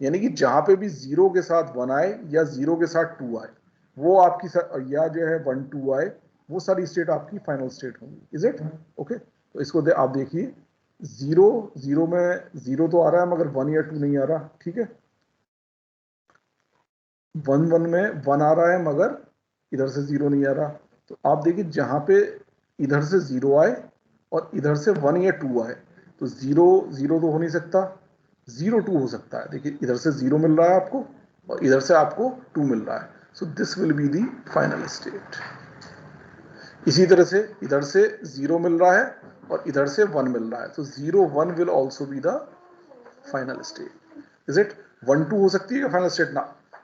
यानी कि जहां पे भी 0 के साथ 1 आए या 0 के साथ 2 आए, वो आपकी या जो है 1 2 आए, वो सारी स्टेट आपकी फाइनल स्टेट होंगी, इज इट? ओके, तो इसको आप देखिए 0 0 में 0 तो आ रहा है मगर 1 या 2 नहीं आ रहा, ठीक है। 1 1 में 1 आ रहा है मगर इधर से 0 नहीं आ रहा। तो आप देखिए जहां पे इधर से 0 आए और इधर से 1 या 2 आए, तो 0 0 तो हो नहीं सकता, 0 2 हो सकता है। देखिए इधर से 0 मिल रहा है आपको और इधर से आपको 2 मिल रहा है, so this will be the final state. इसी तरह से इधर से 0 मिल रहा है और इधर से 1 मिल रहा है, तो 0 1 will also be the final state, is it? 1 2 हो सकती है क्या फाइनल स्टेट? ना,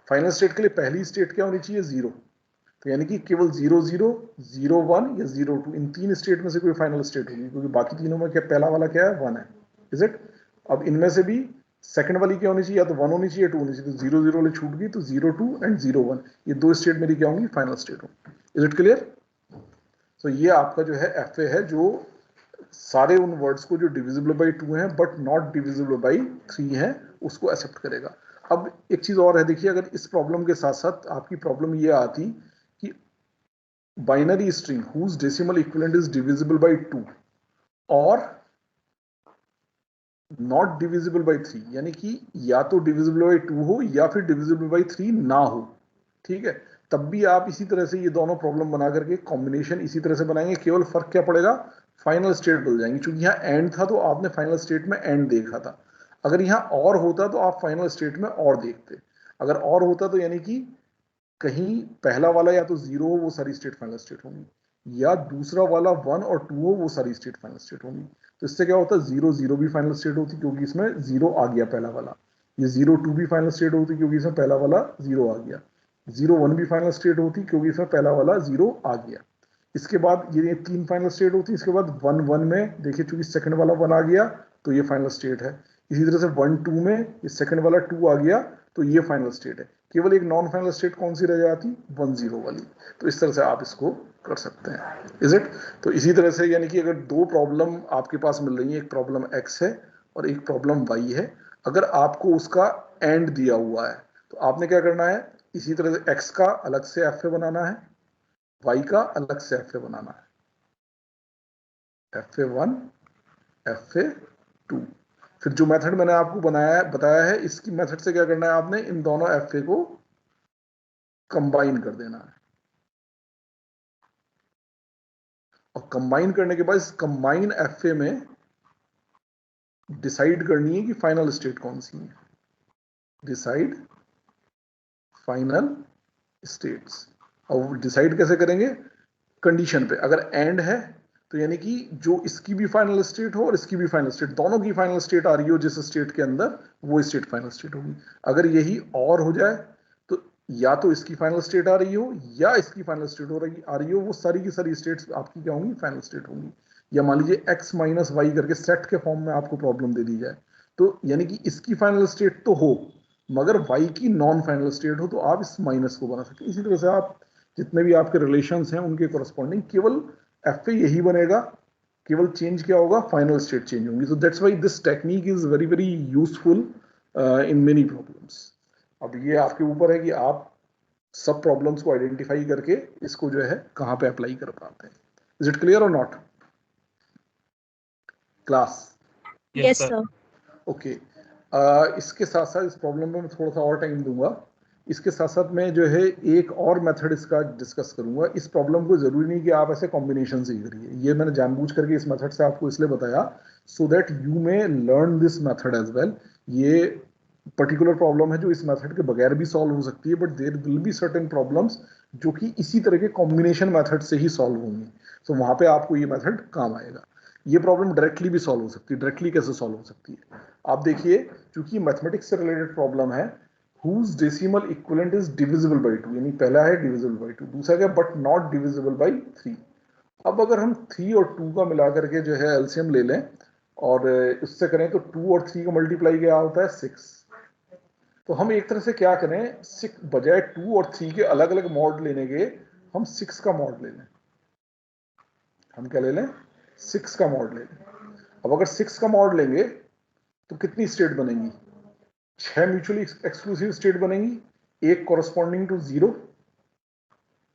फाइनल स्टेट के लिए पहली स्टेट क्या होनी चाहिए 0, तो यानी कि केवल 0 0 0 1 या 0 2 इन तीन स्टेट में से कोई फाइनल स्टेट होगी, क्योंकि बाकी तीनों में क्या पहला वाला क्या है 1 है, इज इट? अब इनमें से भी सेकंड वाली क्या होनी चाहिए, या तो 1 होनी चाहिए 2 होनी चाहिए, तो 0 0 वाली छूट गई, तो 0 2 एंड 0 1 ये दो स्टेट मेरी क्या होंगी, फाइनल स्टेट होंगी। Is it clear? तो ये आपका जो है एफ ए है, जो सारे उन वर्ड्स को जो डिविजिबल बाई 2 हैं बट नॉट डिविजिबल बाई 3 हैं उसको एक्सेप्ट करेगा। अब एक चीज और है, देखिए अगर इस प्रॉब्लम के साथ साथ आपकी प्रॉब्लम ये आती कि binary string whose decimal equivalent is divisible by 2 और नॉट डिविजिबल बाई 3, यानी कि या तो डिविजिबल बाई 2 हो या फिर डिविजिबल बाई 3 ना हो, ठीक है। तब भी आप इसी तरह से ये दोनों प्रॉब्लम बना करके कॉम्बिनेशन इसी तरह से बनाएंगे, केवल फर्क क्या पड़ेगा, फाइनल स्टेट बदल जाएंगे। क्योंकि यहाँ एंड था तो आपने फाइनल स्टेट में एंड देखा था, अगर यहाँ और होता तो आप फाइनल स्टेट में और देखते, अगर और होता तो यानी कि कहीं पहला वाला या तो 0 हो वो सारी स्टेट फाइनल स्टेट होंगी, या दूसरा वाला 1 और 2 हो वो सारी स्टेट फाइनल स्टेट होंगी। तो इससे क्या होता है 0 0 भी फाइनल स्टेट होती क्योंकि इसमें 0 आ गया पहला वाला, ये 0 2 भी फाइनल स्टेट होती क्योंकि इसमें पहला वाला 0 आ गया, 0 1 भी फाइनल स्टेट होती क्योंकि इसमें पहला वाला 0 आ गया। इसके बाद ये 3 फाइनल स्टेट होती, इसके बाद 1 1 में देखिए चूंकि सेकंड वाला 1 आ गया तो ये फाइनल स्टेट है। इसी तरह से 1 2 में ये सेकंड वाला 2 आ गया तो ये फाइनल स्टेट है। केवल एक नॉन फाइनल स्टेट कौन सी रह जाती, 1 0 वाली। तो इस तरह से आप इसको कर सकते हैं, इज इट? तो इसी तरह से यानी कि अगर दो प्रॉब्लम आपके पास मिल रही है, एक प्रॉब्लम x है और एक प्रॉब्लम y है, अगर आपको उसका एंड दिया हुआ है तो आपने क्या करना है, इसी तरह से x का अलग से एफ ए बनाना है, y का अलग से एफ ए बनाना है, एफ ए 1 एफ ए 2। फिर जो मेथड मैंने आपको बताया है, इसकी मेथड से क्या करना है, आपने इन दोनों एफ ए को कंबाइन कर देना है, और कंबाइन करने के बाद इस कंबाइन एफ ए में डिसाइड करनी है कि फाइनल स्टेट कौन सी है, डिसाइड फाइनल स्टेट्स। और डिसाइड कैसे करेंगे, कंडीशन पे, अगर एंड है तो यानी कि जो इसकी भी फाइनल स्टेट हो और इसकी भी फाइनल स्टेट, दोनों की फाइनल स्टेट आ रही हो जिस स्टेट के अंदर, वो स्टेट फाइनल स्टेट होगी। अगर यही और हो जाए तो या तो इसकी फाइनल स्टेट आ रही हो या इसकी फाइनल स्टेट आ रही हो, वो सारी की सारी स्टेट्स आपकी क्या होंगी, फाइनल स्टेट होंगी। या मान लीजिए x माइनस वाई करके सेट के फॉर्म में आपको प्रॉब्लम दे दी जाए, तो यानी कि इसकी फाइनल स्टेट तो हो मगर y की नॉन फाइनल स्टेट हो, तो आप इस माइनस को बना सकते हैं। इसी तरह से आप जितने भी आपके रिलेशंस हैं उनके कोरस्पॉन्डिंग केवल एफ ए यही बनेगा, केवल चेंज क्या होगा, फाइनल स्टेट चेंज होंगी। सो that's why this technique is very very useful in many problems. अब ये आपके ऊपर है कि आप सब प्रॉब्लम्स को आइडेंटिफाई करके इसको जो है कहाँ पे अप्लाई कर पाते हैं। इज इट क्लियर और not class? Yes sir. Okay, इसके साथ साथ इस प्रॉब्लम में मैं थोड़ा सा और टाइम दूंगा। इसके साथ साथ मैं जो है एक और मेथड इसका डिस्कस करूंगा। इस प्रॉब्लम को जरूरी नहीं कि आप ऐसे कॉम्बिनेशन से ही करिए, ये मैंने जानबूझ करके इस मेथड से आपको इसलिए बताया so that you may learn this method as well. ये पर्टिकुलर प्रॉब्लम है जो इस मेथड के बगैर भी सॉल्व हो सकती है, but there will be certain problems जो कि इसी तरह के कॉम्बिनेशन मेथड से ही सॉल्व होंगी। सो वहां पे आपको ये मेथड काम आएगा। ये प्रॉब्लम डायरेक्टली भी सॉल्व हो सकती है। डायरेक्टली कैसे सॉल्व हो सकती है, आप देखिए, क्योंकि मैथमेटिक्स से रिलेटेड प्रॉब्लम है, whose decimal equivalent is divisible by 2, यानी पहला है divisible by 2, दूसरा क्या, but not divisible by 3। अब अगर हम 3 और 2 का मिला करके जो है एलसीएम ले लें और इससे करें तो 2 और 3 का मल्टीप्लाई क्या होता है, 6। तो हम एक तरह से क्या करें, 6 बजाय 2 और 3 के अलग अलग मॉड लेने के हम 6 का मॉड ले लें। हम क्या ले लें, 6 का मॉड ले लें। अब अगर 6 का मॉड लेंगे तो कितनी स्टेट बनेंगी, 6 म्यूचुअली एक्सक्लूसिव स्टेट बनेंगी, एक कॉरस्पॉन्डिंग टू 0,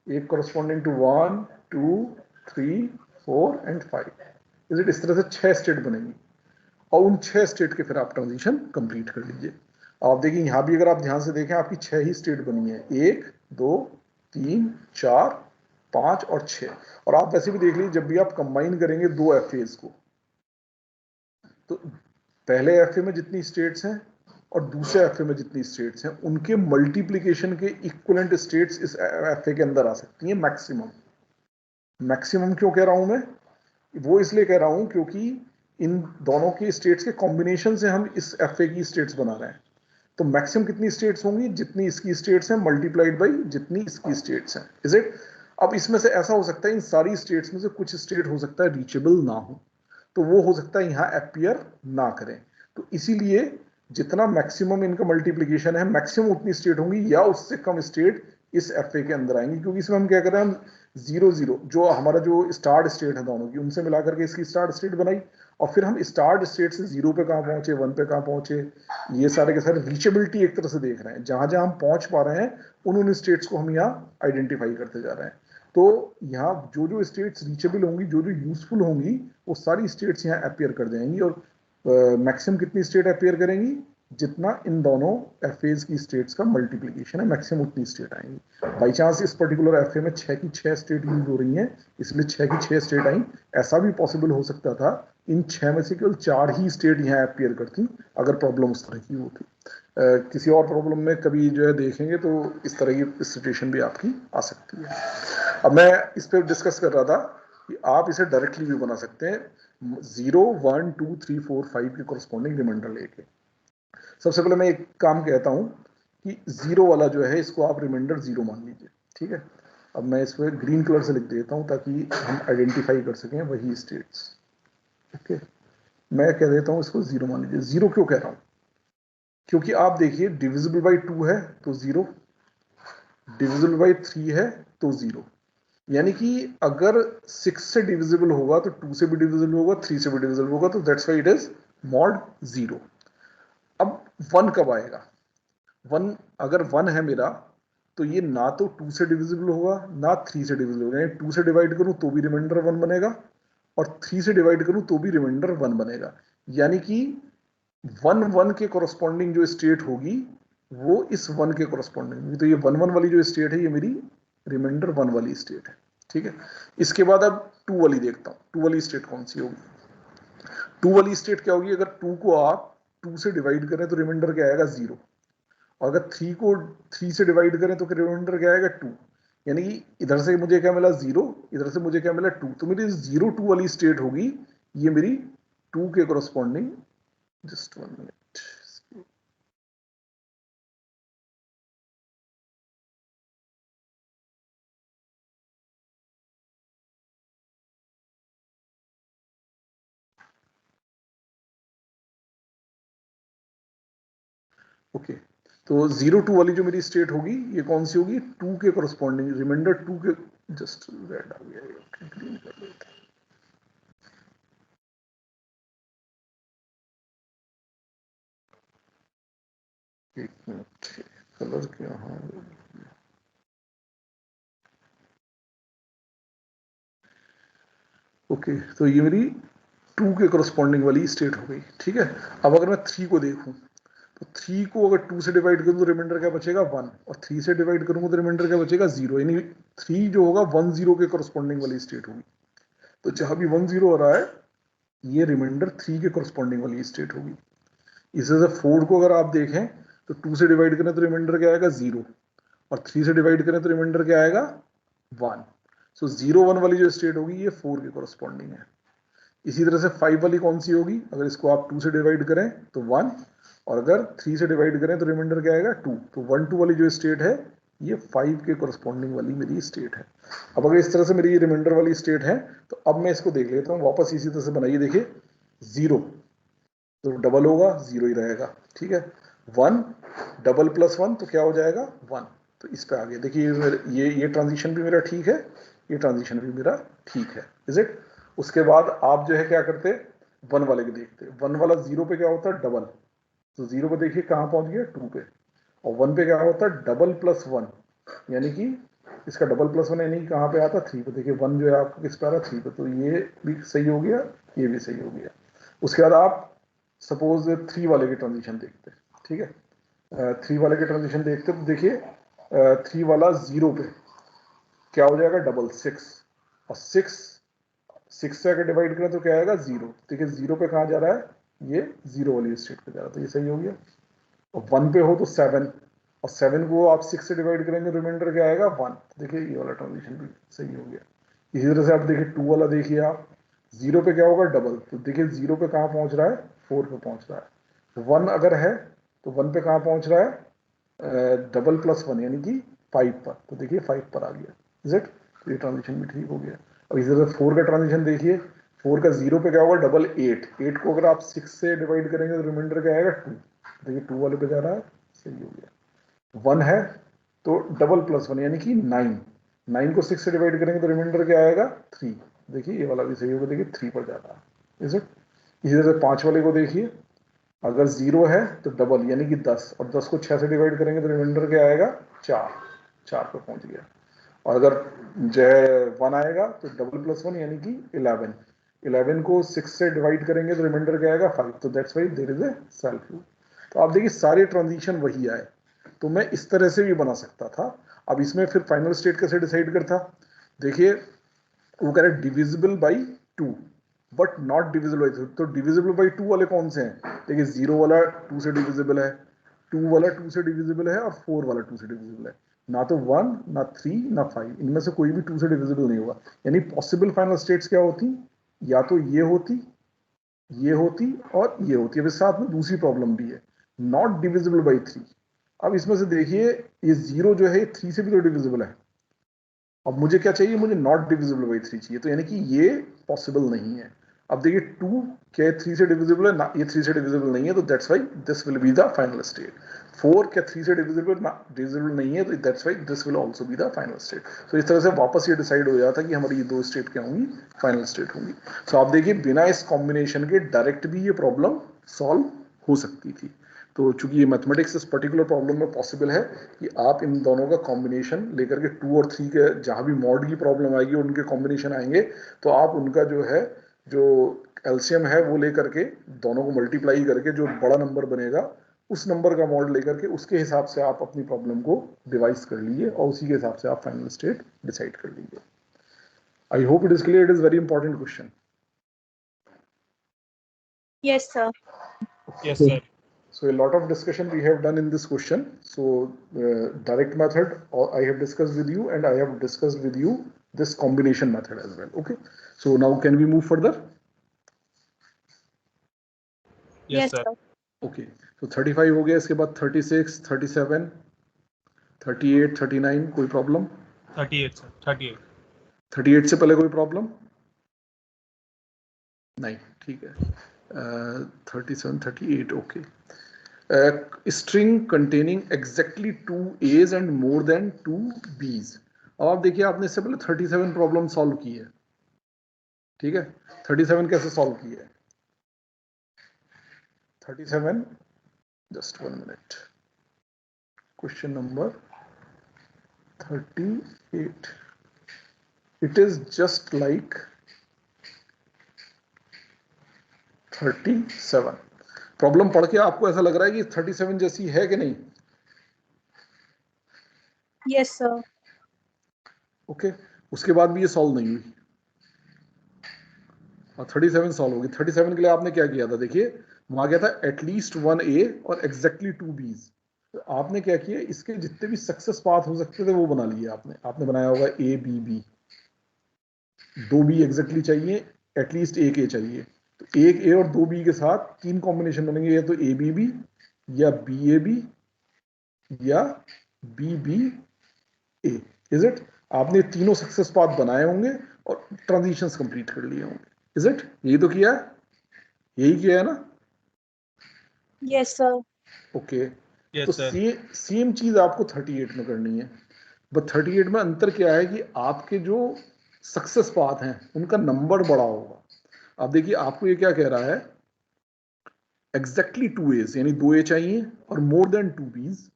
एक कॉरस्पॉन्डिंग टू 1 2 3 4 एंड 5। इस तरह से 6 स्टेट बनेंगी और उन 6 स्टेट के फिर आप ट्रांजिशन कंप्लीट कर लीजिए। आप देखिए यहां भी अगर आप ध्यान से देखें आपकी 6 ही स्टेट बनी है, 1 2 3 4 5 और 6। और आप वैसे भी देख लीजिए जब भी आप कंबाइन करेंगे दो एफएज को, तो पहले एफए में जितनी स्टेट्स हैं और दूसरे एफए में जितनी स्टेट्स हैं उनके मल्टीप्लिकेशन के इक्विवेलेंट स्टेट्स इस एफए के अंदर आ सकती हैं मैक्सिमम। मैक्सिमम क्यों कह रहा हूं मैं, वो इसलिए कह रहा हूं क्योंकि इन दोनों की स्टेट्स के कॉम्बिनेशन से हम इस एफए की स्टेट्स बना रहे हैं। तो मैक्सिमम कितनी स्टेट्स होंगी, जितनी इसकी स्टेट्स हैं मल्टीप्लाइड बाई जितनी इसकी स्टेट्स हैं। Is it? अब इसमें से ऐसा हो सकता है इन सारी स्टेट्स में से कुछ स्टेट हो सकता है रीचेबल ना हो, तो वो हो सकता है यहाँ अपीयर ना करें। तो इसीलिए जितना मैक्सिमम इनका मल्टीप्लीकेशन है मैक्सिमम उतनी स्टेट होंगी या उससे कम स्टेट इस एफए के अंदर आएंगी, क्योंकि इसमें हम क्या कर रहे हैं, हम 0 0 जो हमारा जो स्टार्ट स्टेट है दोनों की उनसे मिला करके इसकी स्टार्ट स्टेट बनाई और फिर हम स्टार्ट स्टेट से 0 पे कहाँ पहुंचे, 1 पे कहाँ पहुंचे, ये सारे के सारे रीचेबिलिटी एक तरह से देख रहे हैं। जहां जहां हम पहुंच पा रहे हैं उन स्टेट्स को हम यहाँ आइडेंटिफाई करते जा रहे हैं। तो यहाँ जो जो स्टेट्स रीचेबल होंगी, जो जो यूजफुल होंगी, वो सारी स्टेट्स यहाँ अपीयर कर जाएंगी। और मैक्सिमम कितनी स्टेट अपीयर करेंगी, जितना इन दोनों एफएज की स्टेट्स का मल्टीप्लिकेशन है मैक्सिमम उतनी स्टेट आएंगी। बाई चांस इस पर्टिकुलर एफए में 6 की 6 स्टेट यूज हो रही हैं, इसलिए 6 की 6 स्टेट आई। ऐसा भी पॉसिबल हो सकता था इन 6 में से केवल 4 ही स्टेट यहाँ अपीयर करती अगर प्रॉब्लम उस तरह की होती। किसी और प्रॉब्लम में कभी जो है देखेंगे तो इस तरह की सिचुएशन भी आपकी आ सकती है। अब मैं इस पर डिस्कस कर रहा था कि आप इसे डायरेक्टली भी बना सकते हैं, 0 1 2 3 4 5 के कोरस्पॉन्डिंग रिमाइंडर लेके। सबसे पहले मैं एक काम कहता हूं कि 0 वाला जो है इसको आप रिमाइंडर 0 मान लीजिए, ठीक है। अब मैं इसमें ग्रीन कलर से लिख देता हूं ताकि हम आइडेंटिफाई कर सकें वही स्टेट्स। ओके, मैं कह देता हूं इसको 0 मान लीजिए। 0 क्यों कह रहा हूं, क्योंकि आप देखिए डिविजिबल बाई 2 है तो 0, डिविजिबल बाई 3 है तो 0। यानी कि अगर 6 से डिविजिबल होगा तो 2 से भी डिविजिबल होगा, 3 से भी डिविजिबल होगा, तो that's why it is mod 0। अब 1 कब आएगा, 1 अगर 1 है मेरा तो ये ना तो 2 से डिविजिबल होगा ना 3 से डिविजिबल होगा। यानी 2 से डिवाइड करूं तो भी रिमाइंडर 1 बनेगा और 3 से डिवाइड करूं तो भी रिमाइंडर 1 बनेगा। यानी कि 1 1 के कोरस्पॉन्डिंग जो स्टेट होगी वो इस 1 के कोरस्पॉन्डिंग, तो ये 1 1 वाली जो स्टेट है ये मेरी रिमाइंडर 1 वाली स्टेट है, ठीक है। इसके बाद अब 2 वाली देखता हूं, 2 वाली स्टेट कौन सी होगी। 2 वाली स्टेट क्या होगी, अगर 2 को आप 2 से डिवाइड करें तो रिमाइंडर क्या आएगा 0, और अगर 3 को 3 से डिवाइड करें तो रिमाइंडर क्या आएगा 2, यानी कि इधर से मुझे क्या मिला 0, इधर से मुझे क्या मिला 2, तो मेरी 0 2 वाली स्टेट होगी, ये मेरी 2 के कोरस्पॉन्डिंग, जस्ट 1 मिनट, ओके तो 0 2 वाली जो मेरी स्टेट होगी ये कौन सी होगी, 2 के कोरस्पॉन्डिंग, रिमाइंडर 2 के, जस्ट रेड आ गया, ओके ग्रीन कर लेते हैं, एक मिनट, कलर क्या, हाँ ओके, तो ये मेरी 2 के कोरस्पॉन्डिंग वाली स्टेट हो गई, ठीक है। अब अगर मैं 3 को देखूं, तो 3 को अगर 2 से डिवाइड करूं तो रिमाइंडर क्या बचेगा 1, और 3 से डिवाइड करूंगा तो रिमाइंडर क्या बचेगा 0, यानी 3 जो होगा 1 0 के कोरस्पॉन्डिंग वाली स्टेट होगी, तो जहां भी 1 0 हो रहा है ये रिमाइंडर 3 के कोरस्पॉन्डिंग वाली स्टेट होगी। इसे 4 को अगर आप देखें तो 2 से डिवाइड करें तो रिमाइंडर क्या आएगा 0, और 3 से डिवाइड करें तो रिमाइंडर क्या आएगा 1, सो 0 1 वाली जो स्टेट होगी ये 4 के कोरस्पॉन्डिंग है। इसी तरह से 5 वाली कौन सी होगी, अगर इसको आप 2 से डिवाइड करें तो 1, और अगर 3 से डिवाइड करें तो रिमाइंडर क्या आएगा 2, तो 1 2 वाली जो स्टेट है ये 5 के कोरस्पॉन्डिंग वाली मेरी स्टेट है। अब अगर इस तरह से मेरी ये रिमाइंडर वाली स्टेट है, तो अब मैं इसको देख लेता हूँ वापस इसी तरह से बनाइए, देखिए 0 तो डबल होगा 0 ही रहेगा, ठीक है, 1 डबल प्लस 1 तो क्या हो जाएगा 1, तो इस पे आ गया, देखिए ये ट्रांजिशन भी मेरा ठीक है, ये ट्रांजिशन भी मेरा ठीक है, इज इट। उसके बाद आप जो है क्या करते, 1 वाले को देखते, 1 वाला 0 पे क्या होता है डबल, तो 0 पे देखिए कहाँ पहुंच गया 2 पे, और 1 पे क्या होता है डबल प्लस 1, यानी कि इसका डबल प्लस 1 यानी कि कहाँ पे आता 3 पे, देखिए 1 जो है आपको किस पे आ रहा 3 पे, तो ये भी सही हो गया, ये भी सही हो गया। उसके बाद आप सपोज 3 वाले की ट्रांजिशन देखते हैं, ठीक है, 3 वाले की ट्रांजिशन देखते तो देखिए 3 वाला 0 पे क्या हो जाएगा डबल 6, और 6 से अगर डिवाइड करें तो क्या आएगा 0, देखिए 0 पे कहाँ जा रहा है, ये 0 वाली स्टेट पे जा रहा है, तो ये सही हो गया। और 1 पे हो तो 7, और 7 को आप 6 से डिवाइड करेंगे रिमाइंडर क्या आएगा 1, देखिए ये वाला ट्रांजिशन भी सही हो गया। इसी तरह से आप देखिए 2 वाला देखिए आप 0 पे क्या होगा डबल, तो देखिए 0 पे कहाँ पहुंच रहा है 4 पे पहुंच रहा है, 1 अगर है तो 1 पे कहाँ पहुंच रहा है डबल प्लस 1 यानी कि 5 पर, तो देखिए 5 पर आ गया, इज इट, तो ये ट्रांजिशन भी ठीक हो गया। अब इसी तरह 4 का ट्रांजिशन देखिए, 4 का 0 पे क्या होगा डबल 8 को अगर आप 6 से डिवाइड करेंगे तो रिमाइंडर क्या आएगा 2, देखिए 2 वाले पे जा रहा है, सही हो गया। 1 है तो डबल प्लस 1 यानी कि 9 को 6 से डिवाइड करेंगे तो रिमाइंडर क्या आएगा 3, देखिए ये वाला भी सही होगा, देखिए 3 पर जा रहा है, इज इट। इसी तरह से 5 वाले को देखिए, अगर 0 है तो डबल यानी कि 10, और 10 को 6 से डिवाइड करेंगे तो रिमाइंडर क्या आएगा 4 पर पहुंच गया। और अगर जो है 1 आएगा तो डबल प्लस 1 यानी कि 11 को 6 से डिवाइड करेंगे तो रिमाइंडर क्या आएगा 5, तो that's why there is a self loop. तो आप देखिए सारे ट्रांजिशन वही आए, तो मैं इस तरह से भी बना सकता था। अब इसमें फिर फाइनल स्टेट कैसे डिसाइड करता, देखिए वो कह रहे हैं divisible by 2 but not divisible by 3, तो डिविजिबल बाई 2 वाले कौन से हैं, देखिए 0 वाला 2 से डिविजिबल है, 2 वाला 2 से डिविजिबल है, और 4 वाला 2 से डिविजिबल है, ना तो 1 ना 3 ना 5, इनमें से कोई भी 2 से डिविजिबल नहीं होगा। यानी पॉसिबल फाइनल स्टेट्स क्या होती, या तो ये होती, ये होती, और ये होती। अब इस साथ में दूसरी प्रॉब्लम भी है, नॉट डिविजिबल बाई 3। अब इसमें से देखिए ये 0 जो है 3 से भी तो डिविजिबल है, अब मुझे क्या चाहिए, मुझे नॉट डिविजिबल बाई 3 चाहिए, तो यानी कि ये पॉसिबल नहीं है। अब देखिए 2 क्या 3 से डिविजिबल है ना, ये 3 से डिविजिबल नहीं है, तो that's why this will be the final state. 4 क्या 3 से डिविजिबल ना डिविजिबल नहीं है, तो that's why this will also be the final state. तो इस तरह से वापस ये डिसाइड हो जाता कि हमारी ये 2 स्टेट क्या होंगी, फाइनल स्टेट होंगी। सो आप देखिए बिना इस कॉम्बिनेशन के डायरेक्ट भी ये प्रॉब्लम सॉल्व हो सकती थी। तो चूंकि ये मैथमेटिक्स इस पर्टिकुलर प्रॉब्लम में पॉसिबल है कि आप इन दोनों का कॉम्बिनेशन लेकर के 2 और 3 के जहां भी मॉड की प्रॉब्लम आएगी उनके कॉम्बिनेशन आएंगे, तो आप उनका जो है जो एलसीएम है वो लेकर के दोनों को मल्टीप्लाई करके जो बड़ा नंबर बनेगा उस नंबर का मॉड लेकर के उसके हिसाब से आप अपनी प्रॉब्लम को डिवाइस कर लीजिए और उसी के हिसाब से आप फाइनल स्टेट डिसाइड कर लीजिए। आई hope it is clear, it is very important question. Yes, sir. Yes, sir. So a lot of discussion we have done in this question. So direct method I have discussed with you, and I have discussed with you this combination method as well. Okay. So now can we move further? Yes, sir. sir. Okay. So 35 हो गया, इसके बाद 36, 37, 38, 39 कोई problem? 38, sir. 38. 38 से पहले कोई problem नहीं? ठीक है. 37, 38 okay. String containing exactly 2 A's and more than 2 B's. अब आप देखिए, आपने इससे पहले 37 प्रॉब्लम सॉल्व की है. ठीक है. 37 कैसे सॉल्व की है? 37, just 1 minute. Question number 38. It is just like 37. Problem पढ़ के आपको ऐसा लग रहा है कि 37 जैसी है कि नहीं? Yes, sir. ओके. उसके बाद भी ये सॉल्व नहीं हुई और 37 सॉल्व होगी. 37 के लिए आपने क्या किया था? देखिए, वहां गया था एटलीस्ट 1 ए और एग्जैक्टली 2 बीज. तो आपने क्या किया, इसके जितने भी सक्सेस पाथ हो सकते थे वो बना लिए आपने बनाया होगा A B B. 2 B exactly चाहिए, एटलीस्ट एक ए चाहिए. तो एक ए और 2 बी के साथ 3 कॉम्बिनेशन बनेंगे, या तो ए बी बी, या बी ए बी, या B B A. Is it? आपने तीनों सक्सेस पाथ बनाए होंगे और ट्रांजिशंस कंप्लीट कर लिए होंगे. Is it? यही तो किया है, यही किया है ना? Yes, sir. ओके. Yes, तो sir. सेम चीज आपको 38 में करनी है. बट 38 में अंतर क्या है कि आपके जो सक्सेस पाथ हैं उनका नंबर बड़ा होगा. अब देखिए, आपको ये क्या कह रहा है, एग्जैक्टली 2 एज यानी 2 ए चाहिए, और मोर देन 2 बीज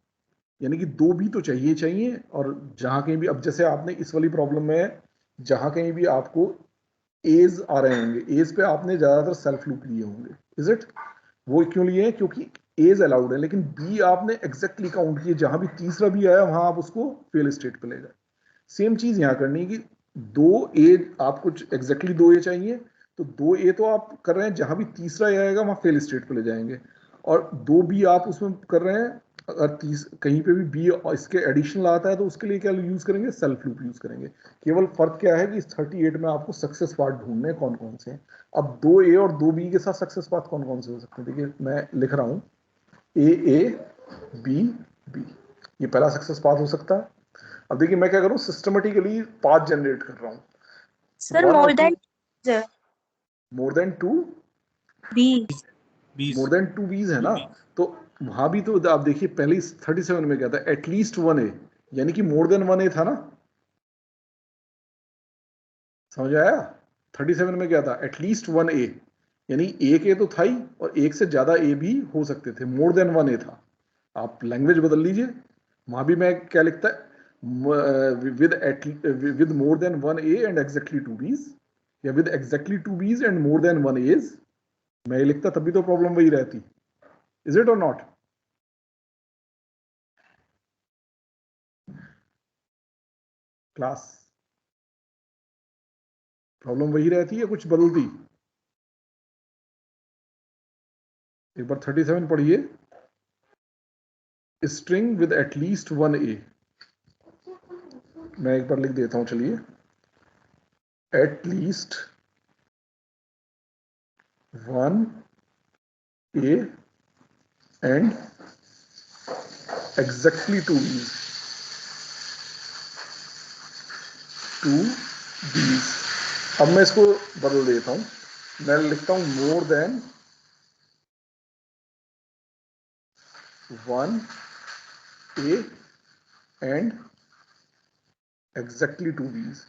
यानी कि 2 बी तो चाहिए. और जहां कहीं भी, अब जैसे आपने इस वाली प्रॉब्लम में जहां कहीं भी आपको एज आ रहे होंगे, एज पे आपने ज्यादातर सेल्फ लूप लिए होंगे. Is it? वो क्यों लिए हैं? क्योंकि एज अलाउड है, लेकिन बी आपने एग्जैक्टली काउंट किए. जहां भी तीसरा बी आया वहां आप उसको फेल स्टेट पे ले गए. सेम चीज यहां करनी है कि 2 ए, आपको एग्जैक्टली 2 ए चाहिए, तो 2 ए तो आप कर रहे हैं, जहां भी तीसरा ए आएगा वहां फेल स्टेट पे ले जाएंगे. और 2 बी आप उसमें कर रहे हैं, अगर कहीं पे भी बी इसके एडिशनल आता है तो उसके लिए क्या यूज करेंगे? सेल्फ लूप यूज करेंगे. केवल फर्क क्या है कि इस 38 में आपको सक्सेस पार्ट ढूंढने हैं कौन कौन से हैं. अब 2 ए और 2 बी के साथ सक्सेस पाथ कौन कौन से हो सकते हैं? देखिए, मैं लिख रहा हूं ए बी बी, ये पहला सक्सेस पाथ हो सकता है. अब देखिए, मैं क्या करूं, सिस्टमेटिकली पाथ जनरेट कर रहा हूं. Sir, more than sir. मोर देन 2 B's. B's. मोर देन 2 बीज है ना. तो वहां भी तो आप देखिए, पहले 37 में क्या था? एटलीस्ट 1 ए, यानी कि मोर देन 1 ए था ना. समझ आया? 37 में क्या था? एटलीस्ट 1 ए, यानी एक ए तो था ही, और एक से ज्यादा ए भी हो सकते थे. मोर देन 1 ए था. आप लैंग्वेज बदल लीजिए, वहां भी मैं क्या लिखता है, with more than 1 A and exactly 2 बीज, या विद एग्जैक्टली 2 बीज एंड मोर देन 1 एज. मैं ये लिखता, तभी तो प्रॉब्लम वही रहती. इज इट और नॉट? क्लास, प्रॉब्लम वही रहती है, कुछ बदलती? एक बार 37 पढ़िए. स्ट्रिंग विद एटलीस्ट 1 ए. मैं एक बार लिख देता हूं, चलिए. एटलीस्ट 1 ए एंड एग्जैक्टली 2 बीज. 2 बीज. अब मैं इसको बदल देता हूं, मैं लिखता हूं more than 1 A and exactly 2 बीज.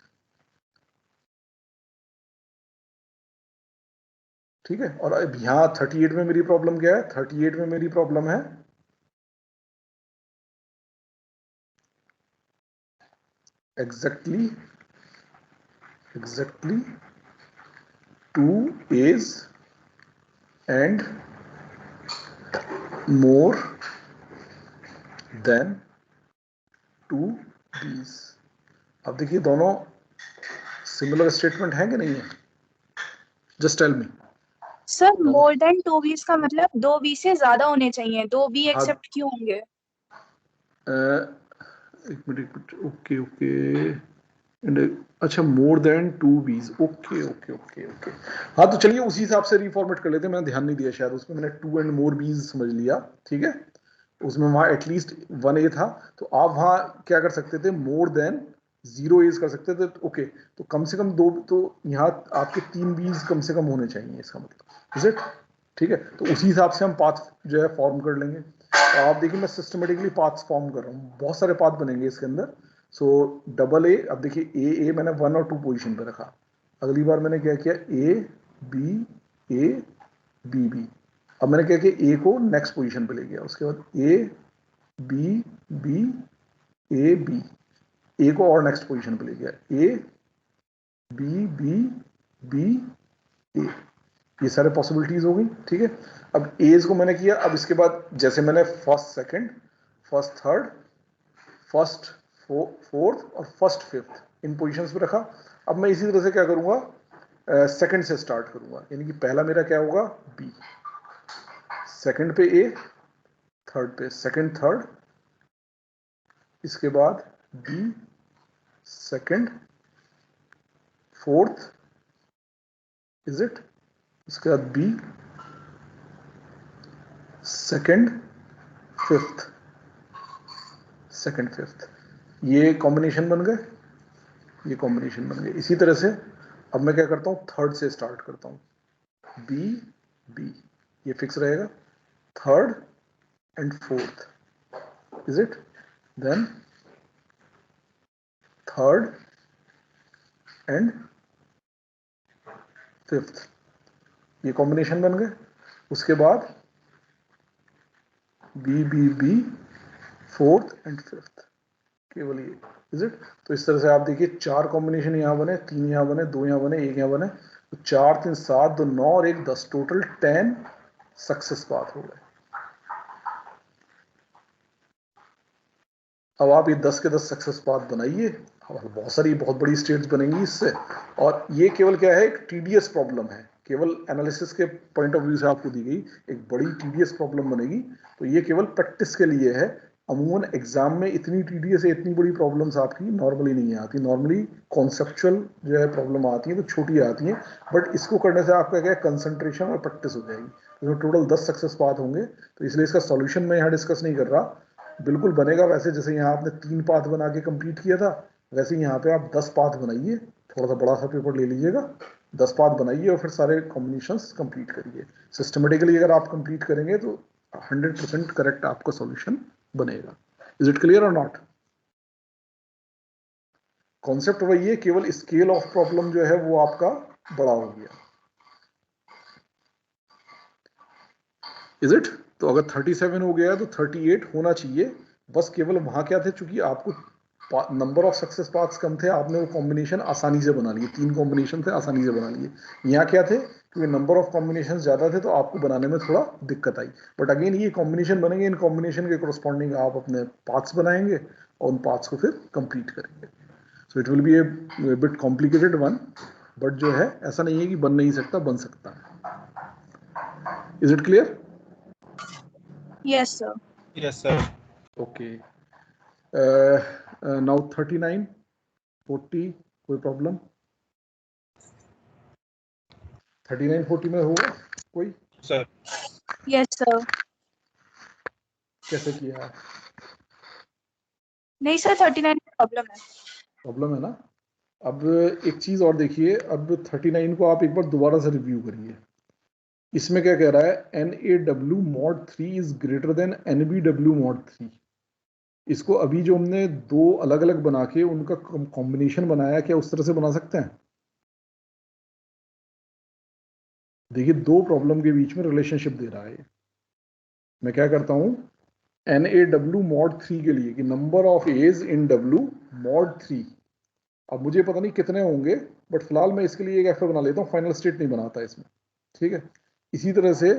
ठीक है. और अब यहां 38 में मेरी प्रॉब्लम क्या है? 38 में मेरी प्रॉब्लम है exactly 2 A's and more than 2 B's. अब देखिए, दोनों सिमिलर स्टेटमेंट है कि नहीं है? Just tell me. Sir more than 2 B's का मतलब 2 बी से ज्यादा होने चाहिए, 2 बी हाँ। एक्सेप्ट क्यों होंगे? एक मिनट, ओके ओके, एंड अच्छा मोर देन 2 बीज, ओके ओके ओके ओके। हाँ तो चलिए उसी हिसाब से रिफॉर्मेट कर लेते हैं, मैंने ध्यान नहीं दिया शायद उसमें, मैंने 2 एंड मोर बीज समझ लिया, ठीक है। उसमें वहाँ एटलीस्ट 1 ए था, तो आप वहाँ क्या कर सकते थे, मोर देन 0 एज कर सकते थे, ओके। तो कम से कम 2, तो यहाँ आपके 3 बीज कम से कम होने चाहिए, इसका मतलब इज इट, ठीक है। तो उसी हिसाब से हम पाथ जो है फॉर्म कर लेंगे। तो आप देखिए मैं सिस्टमेटिकली पाथ्स फॉर्म कर रहा हूँ, बहुत सारे पाथ बनेंगे इसके अंदर। सो डबल ए, अब देखिए ए मैंने 1 और 2 पोजीशन पे रखा, अगली बार मैंने क्या किया, ए बी बी, अब मैंने क्या किया, ए को नेक्स्ट पोजीशन पे ले गया, उसके बाद ए बी ए बी, ए को और नेक्स्ट पोजीशन पे ले गया, ए बी ए, ये सारे पॉसिबिलिटीज हो गई, ठीक है। अब एज को मैंने किया, अब इसके बाद जैसे मैंने first second, first third, first fourth और फर्स्ट फिफ्थ इन पोजीशंस पे रखा। अब मैं इसी तरह से क्या करूंगा, सेकंड से स्टार्ट करूंगा, यानी कि पहला मेरा क्या होगा, बी, सेकंड पे ए, थर्ड पे सेकंड थर्ड, इसके बाद B second fourth, is it, इसके बाद B second fifth, second fifth, ये कॉम्बिनेशन बन गए, ये कॉम्बिनेशन बन गए। इसी तरह से अब मैं क्या करता हूँ, थर्ड से स्टार्ट करता हूँ, बी बी, ये फिक्स रहेगा, third and fourth, is it, then third and fifth, ये कॉम्बिनेशन बन गए। उसके बाद बी फोर्थ एंड फिफ्थ, केवल ये, इज इट। तो इस तरह से आप देखिए 4 कॉम्बिनेशन यहाँ बने, 3 यहाँ बने, 2 यहाँ बने, 1 यहाँ बने, तो 4 3 7 2 9 और 1 10, टोटल 10 सक्सेस पाथ हो गए। अब आप ये 10 के 10 सक्सेस पाथ बनाइए, बहुत सारी बहुत बड़ी स्टेट्स बनेंगी इससे। और ये केवल क्या है, एक टीडीएस प्रॉब्लम है, केवल एनालिसिस के पॉइंट ऑफ व्यू से आपको दी गई एक बड़ी टीडीएस प्रॉब्लम बनेगी। तो ये केवल प्रैक्टिस के लिए है, अमूमन एग्जाम में इतनी टीडीएस है, इतनी बड़ी प्रॉब्लम्स आपकी नॉर्मली नहीं आती, नॉर्मली कॉन्सेप्चुअल जो है प्रॉब्लम आती है तो छोटी आती है, बट इसको करने से आपका क्या कंसंट्रेशन और प्रैक्टिस हो जाएगी। तो टोटल 10 सक्सेस पाथ होंगे, तो इसलिए इसका सॉल्यूशन मैं यहाँ डिस्कस नहीं कर रहा, बिल्कुल बनेगा वैसे जैसे यहाँ आपने 3 पाथ बना के कंप्लीट किया था, वैसे यहाँ पे आप 10 पाथ बनाइए, थोड़ा सा बड़ा सा पेपर ले लीजिएगा, 10 पाथ बनाइए और फिर सारे कॉम्बिनेशंस कंप्लीट करिए। सिस्टमेटिकली अगर आप कंप्लीट करेंगे तो 100% करेक्ट आपका सॉल्यूशन बनेगा। इज इट क्लियर और नॉट? कॉन्सेप्ट वही है, केवल स्केल ऑफ प्रॉब्लम जो है वो आपका बड़ा हो गया, इज इट। तो अगर 37 हो गया तो 38 होना चाहिए, बस केवल वहां क्या थे, चूंकि आपको नंबर ऑफ सक्सेस पाथ्स कम थे, आपने वो कॉम्बिनेशन आसानी से बना लिए, 3 कॉम्बिनेशन थे आसानी से बना लिए। यहाँ क्या थे, क्योंकि नंबर ऑफ कॉम्बिनेशन ज्यादा थे तो आपको बनाने में थोड़ा दिक्कत आई। बट अगेन ये कॉम्बिनेशन बनेंगे, इन कॉम्बिनेशन के कोरस्पॉन्डिंग आप अपने पाथ्स बनाएंगे और उन पाथ्स को फिर कंप्लीट करेंगे। सो it will be A bit complicated one, but जो है ऐसा नहीं है कि बन नहीं सकता, बन सकता है। Is it clear? Yes sir. Yes sir. Okay, now 39 40, कोई प्रॉब्लम? 39 40 में होगा कोई? Sir yes sir. कैसे किया है? नहीं सर 39 प्रॉब्लम है। प्रॉब्लम है ना। अब एक चीज और देखिए, अब 39 को आप एक बार दोबारा से रिव्यू करिए। इसमें क्या कह रहा है, NaW mod 3 is greater then NbW mod 3। इसको अभी जो हमने 2 अलग अलग बना के उनका कॉम्बिनेशन बनाया, क्या उस तरह से बना सकते हैं? देखिए 2 प्रॉब्लम के बीच में रिलेशनशिप दे रहा है। मैं क्या करता हूं, NaW mod 3 के लिए कि number of A's in W mod 3, अब मुझे पता नहीं कितने होंगे, बट फिलहाल मैं इसके लिए एक एफ बना लेता हूँ, फाइनल स्टेट नहीं बनाता इसमें, ठीक है। इसी तरह से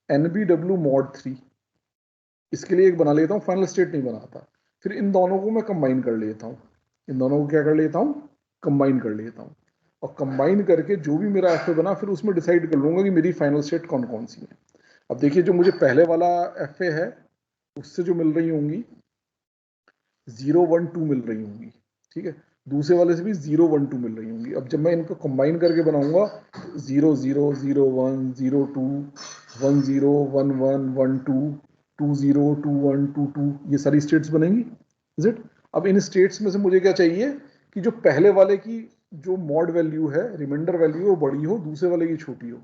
NbW mod 3, इसके लिए एक बना लेता हूँ, फाइनल स्टेट नहीं बनाता। फिर इन दोनों को मैं कंबाइन कर लेता हूँ, इन दोनों को क्या कर लेता हूँ, कंबाइन कर लेता हूँ। और कंबाइन करके जो भी मेरा एफ ए बना फिर उसमें डिसाइड कर लूंगा कि मेरी फाइनल स्टेट कौन कौन सी है। अब देखिए जो मुझे पहले वाला एफ ए है उससे जो मिल रही होंगी 0 1 2 मिल रही होंगी, ठीक है, दूसरे वाले से भी 0 1 2 मिल रही होंगी। अब जब मैं इनको कंबाइन करके बनाऊंगा 0 0 0 1 0 2 1 0 1 1 1 2 2 0 2 1 2 2 ये सारी स्टेट्स बनेंगी, इज इट। अब इन स्टेट्स में से मुझे क्या चाहिए कि जो पहले वाले की जो मॉड वैल्यू है, रिमाइंडर वैल्यू वो बड़ी हो, दूसरे वाले की छोटी हो।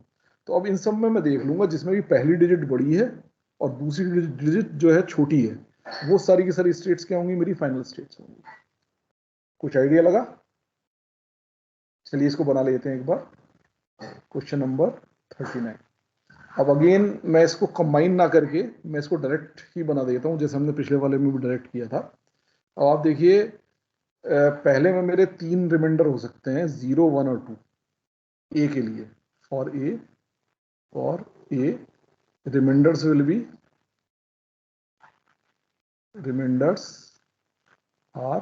तो अब इन सब में मैं देख लूंगा जिसमें भी पहली डिजिट बड़ी है और दूसरी डिजिट जो है छोटी है, वो सारी की सारी स्टेट्स क्या होंगी, मेरी फाइनल स्टेट्स होंगी। कुछ आइडिया लगा? चलिए इसको बना लेते हैं एक बार। Question number 39। अब अगेन मैं इसको कंबाइन ना करके मैं इसको डायरेक्ट ही बना देता हूं, जैसे हमने पिछले वाले में भी डायरेक्ट किया था। अब आप देखिए पहले में मेरे 3 रिमाइंडर हो सकते हैं, 0 1 और 2 ए के लिए। For A reminders will be reminders are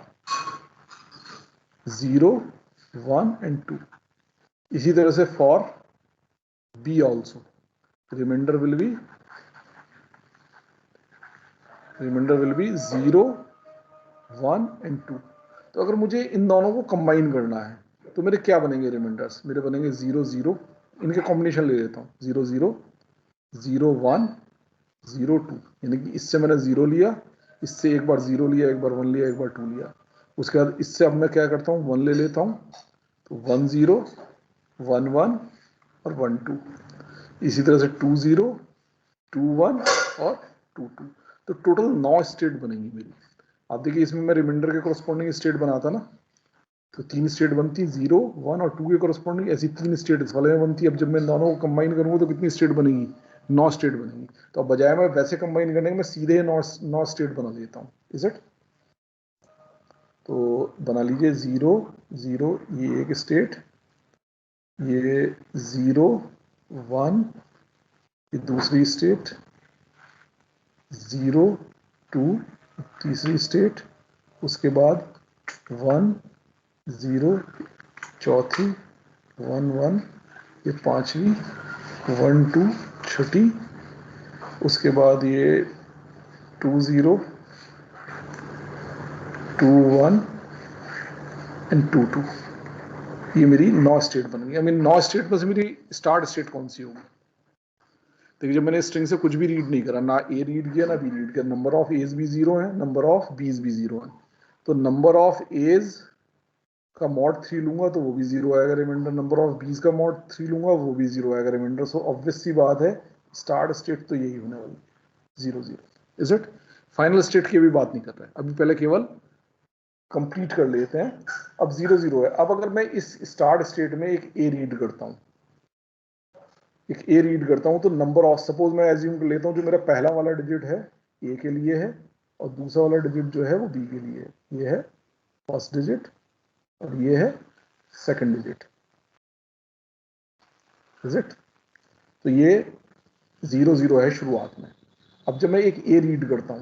0 1 and 2। इसी तरह से for B also reminder will be 0 1 and 2। तो अगर मुझे इन दोनों को कंबाइन करना है तो मेरे क्या बनेंगे रिमाइंडर्स, मेरे बनेंगे 0 0, इनके कॉम्बिनेशन ले लेता हूँ, 0 0 0 1 0 2, यानी कि इससे मैंने 0 लिया, इससे एक बार 0 लिया, एक बार 1 लिया, एक बार 2 लिया। उसके बाद इससे अब मैं क्या करता हूँ, 1 ले लेता हूँ, तो 1 0 1 1 और 1 2। इसी तरह से 2 0 2 1 और 2 2। तो टोटल 9 स्टेट बनेंगी मेरी। आप देखिए इसमें मैं रिमाइंडर के कॉरस्पॉन्डिंग स्टेट बनाता ना, तो 3 स्टेट बनती, 0 1 और 2 के कॉरस्पॉन्डिंग, ऐसी 3 स्टेट इस वाले में बनती। अब जब मैं दोनों को कंबाइन करूंगा तो कितनी स्टेट बनेगी, 9 स्टेट बनेगी। तो अब बजाय मैं वैसे कंबाइन करने के मैं सीधे 9 स्टेट बना देता हूँ, इज इट। तो बना लीजिए 0 0, ये एक स्टेट, ये 0 1, ये दूसरी स्टेट, 0 2 तीसरी स्टेट, उसके बाद 1 0 चौथी, 1 1 ये पांचवी, 1 2 छठी, उसके बाद ये 2 0 2 1 एंड 2 2। ये मेरी 9 स्टेट बन गई। आई मीन 9 स्टेट में से मेरी स्टार्ट स्टेट कौन सी होगी? देखिए जब मैंने स्ट्रिंग से कुछ भी रीड नहीं करा, ना ए रीड किया ना बी रीड किया, नंबर ऑफ एज भी 0 है, नंबर ऑफ बीज भी 0 है। तो नंबर ऑफ एज का मॉड 3 लूंगा तो वो भी 0 आएगा रिमाइंडर, नंबर ऑफ बीज का मॉड 3 लूंगा वो भी 0 आएगा रिमाइंडर। सो ऑब्वियस सी बात है स्टार्ट स्टेट तो यही होने वाली, 0 0, इज इट। फाइनल स्टेट की अभी बात नहीं कर रहे हैं, अभी पहले केवल कंप्लीट कर लेते हैं। अब 0 0 है। अब अगर मैं इस स्टार्ट स्टेट में एक ए रीड करता हूं, तो नंबर ऑफ, सपोज मैं एज्यूम कर लेता हूं जो मेरा पहला वाला डिजिट है ए के लिए है और दूसरा वाला डिजिट जो है वो बी के लिए है। ये है फर्स्ट डिजिट और ये है सेकंड डिजिट, इज इट। तो ये 0 0 है शुरुआत में। अब जब मैं एक ए रीड करता हूं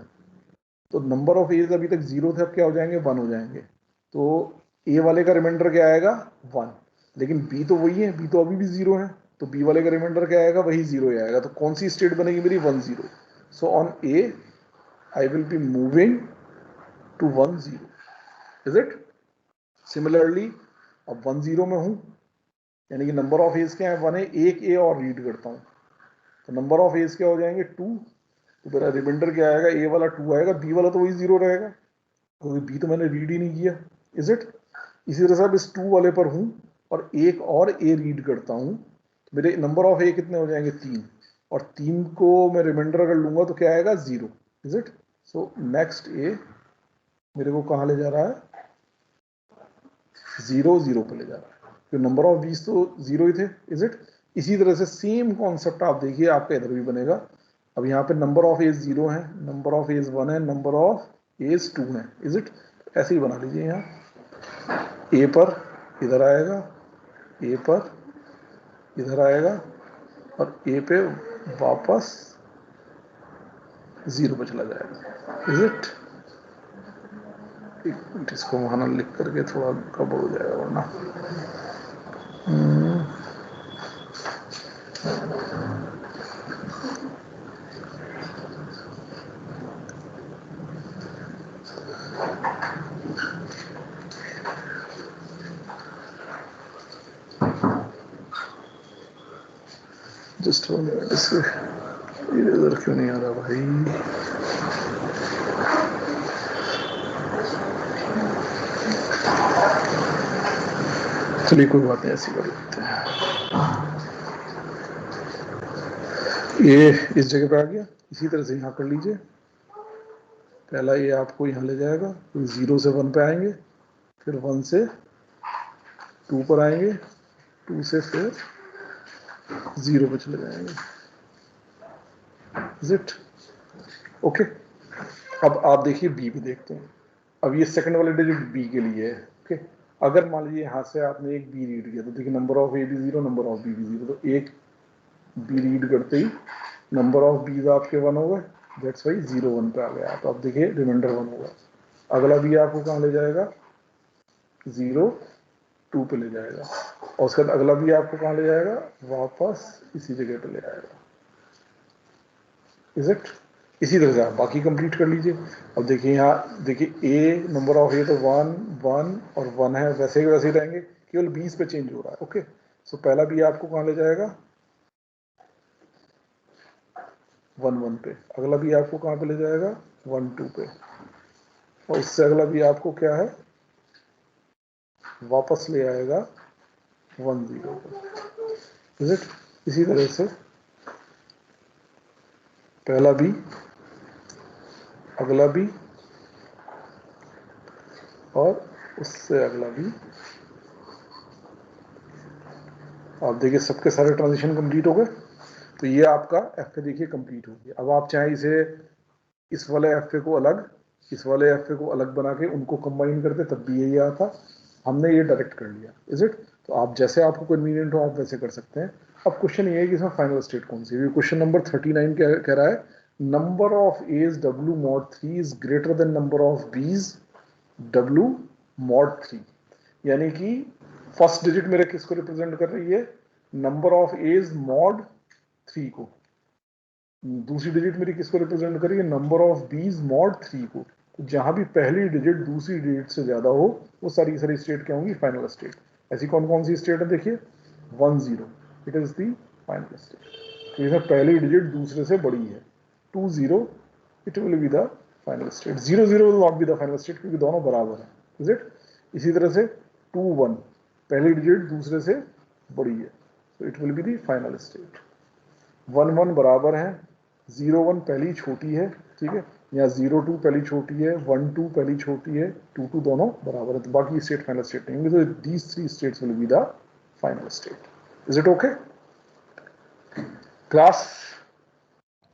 तो नंबर ऑफ एज अभी तक 0 थे, अब क्या हो जाएंगे, 1 हो जाएंगे। तो ए वाले का रिमाइंडर क्या आएगा, 1, लेकिन बी तो वही है, बी तो अभी भी 0 है, तो बी वाले का रिमाइंडर क्या आएगा, वही 0 ही आएगा। तो कौन सी स्टेट बनेगी मेरी, 1 0। So on A I will be moving to 1 0, is it. Similarly अब 1 0 में हूं, यानी कि नंबर ऑफ एज क्या है, 1 है, एक ए और रीड करता हूं तो नंबर ऑफ एज क्या हो जाएंगे, 2। तो मेरा रिमाइंडर क्या आएगा, ए वाला 2 आएगा, बी वाला तो वही 0 रहेगा क्योंकि बी तो मैंने रीड ही नहीं किया, इज इट। इसी तरह से अब इस 2 वाले पर हूं और एक और ए रीड करता हूं तो मेरे नंबर ऑफ ए कितने हो जाएंगे, 3, और 3 को मैं रिमाइंडर अगर लूंगा तो क्या आएगा, 0, इज इट। सो नेक्स्ट ए मेरे को कहां ले जा रहा है, 0 0 पे ले जा रहा है, तो नंबर ऑफ बीस तो 0 ही थे, इज इट। इसी तरह से सेम कॉन्सेप्ट आप देखिए आपका इधर भी बनेगा। अब यहाँ पे नंबर ऑफ एज 0 है, नंबर ऑफ एज 1 है, नंबर ऑफ एज 2 है, इज इट। ऐसे ही बना लीजिए, यहाँ ए पर इधर आएगा, ए पर इधर आएगा और ए पे वापस 0 पे चला जाएगा, इज इट। एक मिनट इसको वहां लिख करके थोड़ा गड़बड़ हो जाएगा वरना। जस्ट इससे इधर क्यों नहीं आ रहा भाई? चलिए कोई बात नहीं, ऐसी कर लेते हैं। ये इस जगह पे आ गया, इसी तरह से यहाँ कर लीजिए। पहला ये आपको यहाँ ले जाएगा, फिर 0 से 1 पे आएंगे, फिर 1 से 2 पर आएंगे, 2 से फिर 0 पे चले जाएंगे। Is it okay? अब आप देखिए बी पे देखते हैं। अब ये सेकंड वाले डिजिट बी के लिए है। ओके, अगर मान लीजिए यहाँ से आपने एक बी रीड किया तो देखिए नंबर ऑफ ए भी 0, नंबर ऑफ बी भी 0, तो एक बी रीड करते ही नंबर ऑफ बीज आपके 1 हो गए, दैट्स वाई 0 1 पे आ गया। तो आप देखिए रिमाइंडर 1 होगा। अगला बी आपको कहाँ ले जाएगा? 0 2 पे ले जाएगा, और उसके बाद अगला भी आपको कहाँ ले जाएगा? वापस इसी जगह पे ले जाएगा। Is it? इसी तरह से आप बाकी कंप्लीट कर लीजिए। अब देखिए यहाँ देखिए ए नंबर ऑफ ए तो 1 1 और 1 है, वैसे ही वैसे ही रहेंगे, केवल 20 पे चेंज हो रहा है। ओके, सो पहला भी आपको कहाँ ले जाएगा? 1 1 पे। अगला भी आपको कहाँ पे ले जाएगा? 1 2 पे। और उससे अगला भी आपको क्या है? वापस ले आएगा 1 0 पे। Is it? इसी तरह से पहला भी, अगला भी, और उससे अगला भी। आप देखिए सबके सारे ट्रांजिशन कंप्लीट हो गए। तो ये आपका एफ ए देखिए कंप्लीट हो गया। अब आप चाहे इसे इस वाले एफ ए को अलग, इस वाले एफ ए को अलग बना के उनको कंबाइन करते तब भी यही आता। हमने ये डायरेक्ट कर लिया। Is it? तो आप जैसे आपको कन्वीनियंट हो आप वैसे कर सकते हैं। अब क्वेश्चन ये है कि इसमें फाइनल स्टेट कौन सी है। क्वेश्चन नंबर 39 कह रहा है number of A's W mod 3 is greater than number of B's W mod 3। यानी कि फर्स्ट डिजिट मेरे किसको रिप्रेजेंट कर रही है? नंबर ऑफ एज मॉड 3 को। दूसरी डिजिट मेरी किसको रिप्रेजेंट कर रही है? नंबर ऑफ बीज मॉड 3 को। तो जहां भी पहली डिजिट दूसरी डिजिट से ज्यादा हो वो सारी सारी स्टेट क्या होंगी? Final state. ऐसी कौन कौन सी स्टेट है? देखिए 1 0 it is the final state. तो इसमें पहली डिजिट दूसरे से बड़ी है। 2 0 it will be the final state. 0 0 will not be the final state क्योंकि दोनों बराबर है। Is it? इसी तरह से 2 1 पहली डिजिट दूसरे से बड़ी है, तो it will be the final state. 1 1 बराबर है, 0 1 पहली छोटी है, ठीक है, या 0 2 पहली छोटी है, 1 2 पहली छोटी है, 2 2 दोनों बराबर है, तो बाकी स्टेट फाइनल स्टेट नहीं होंगे। तो these 3 states will be the final state. Is it okay class?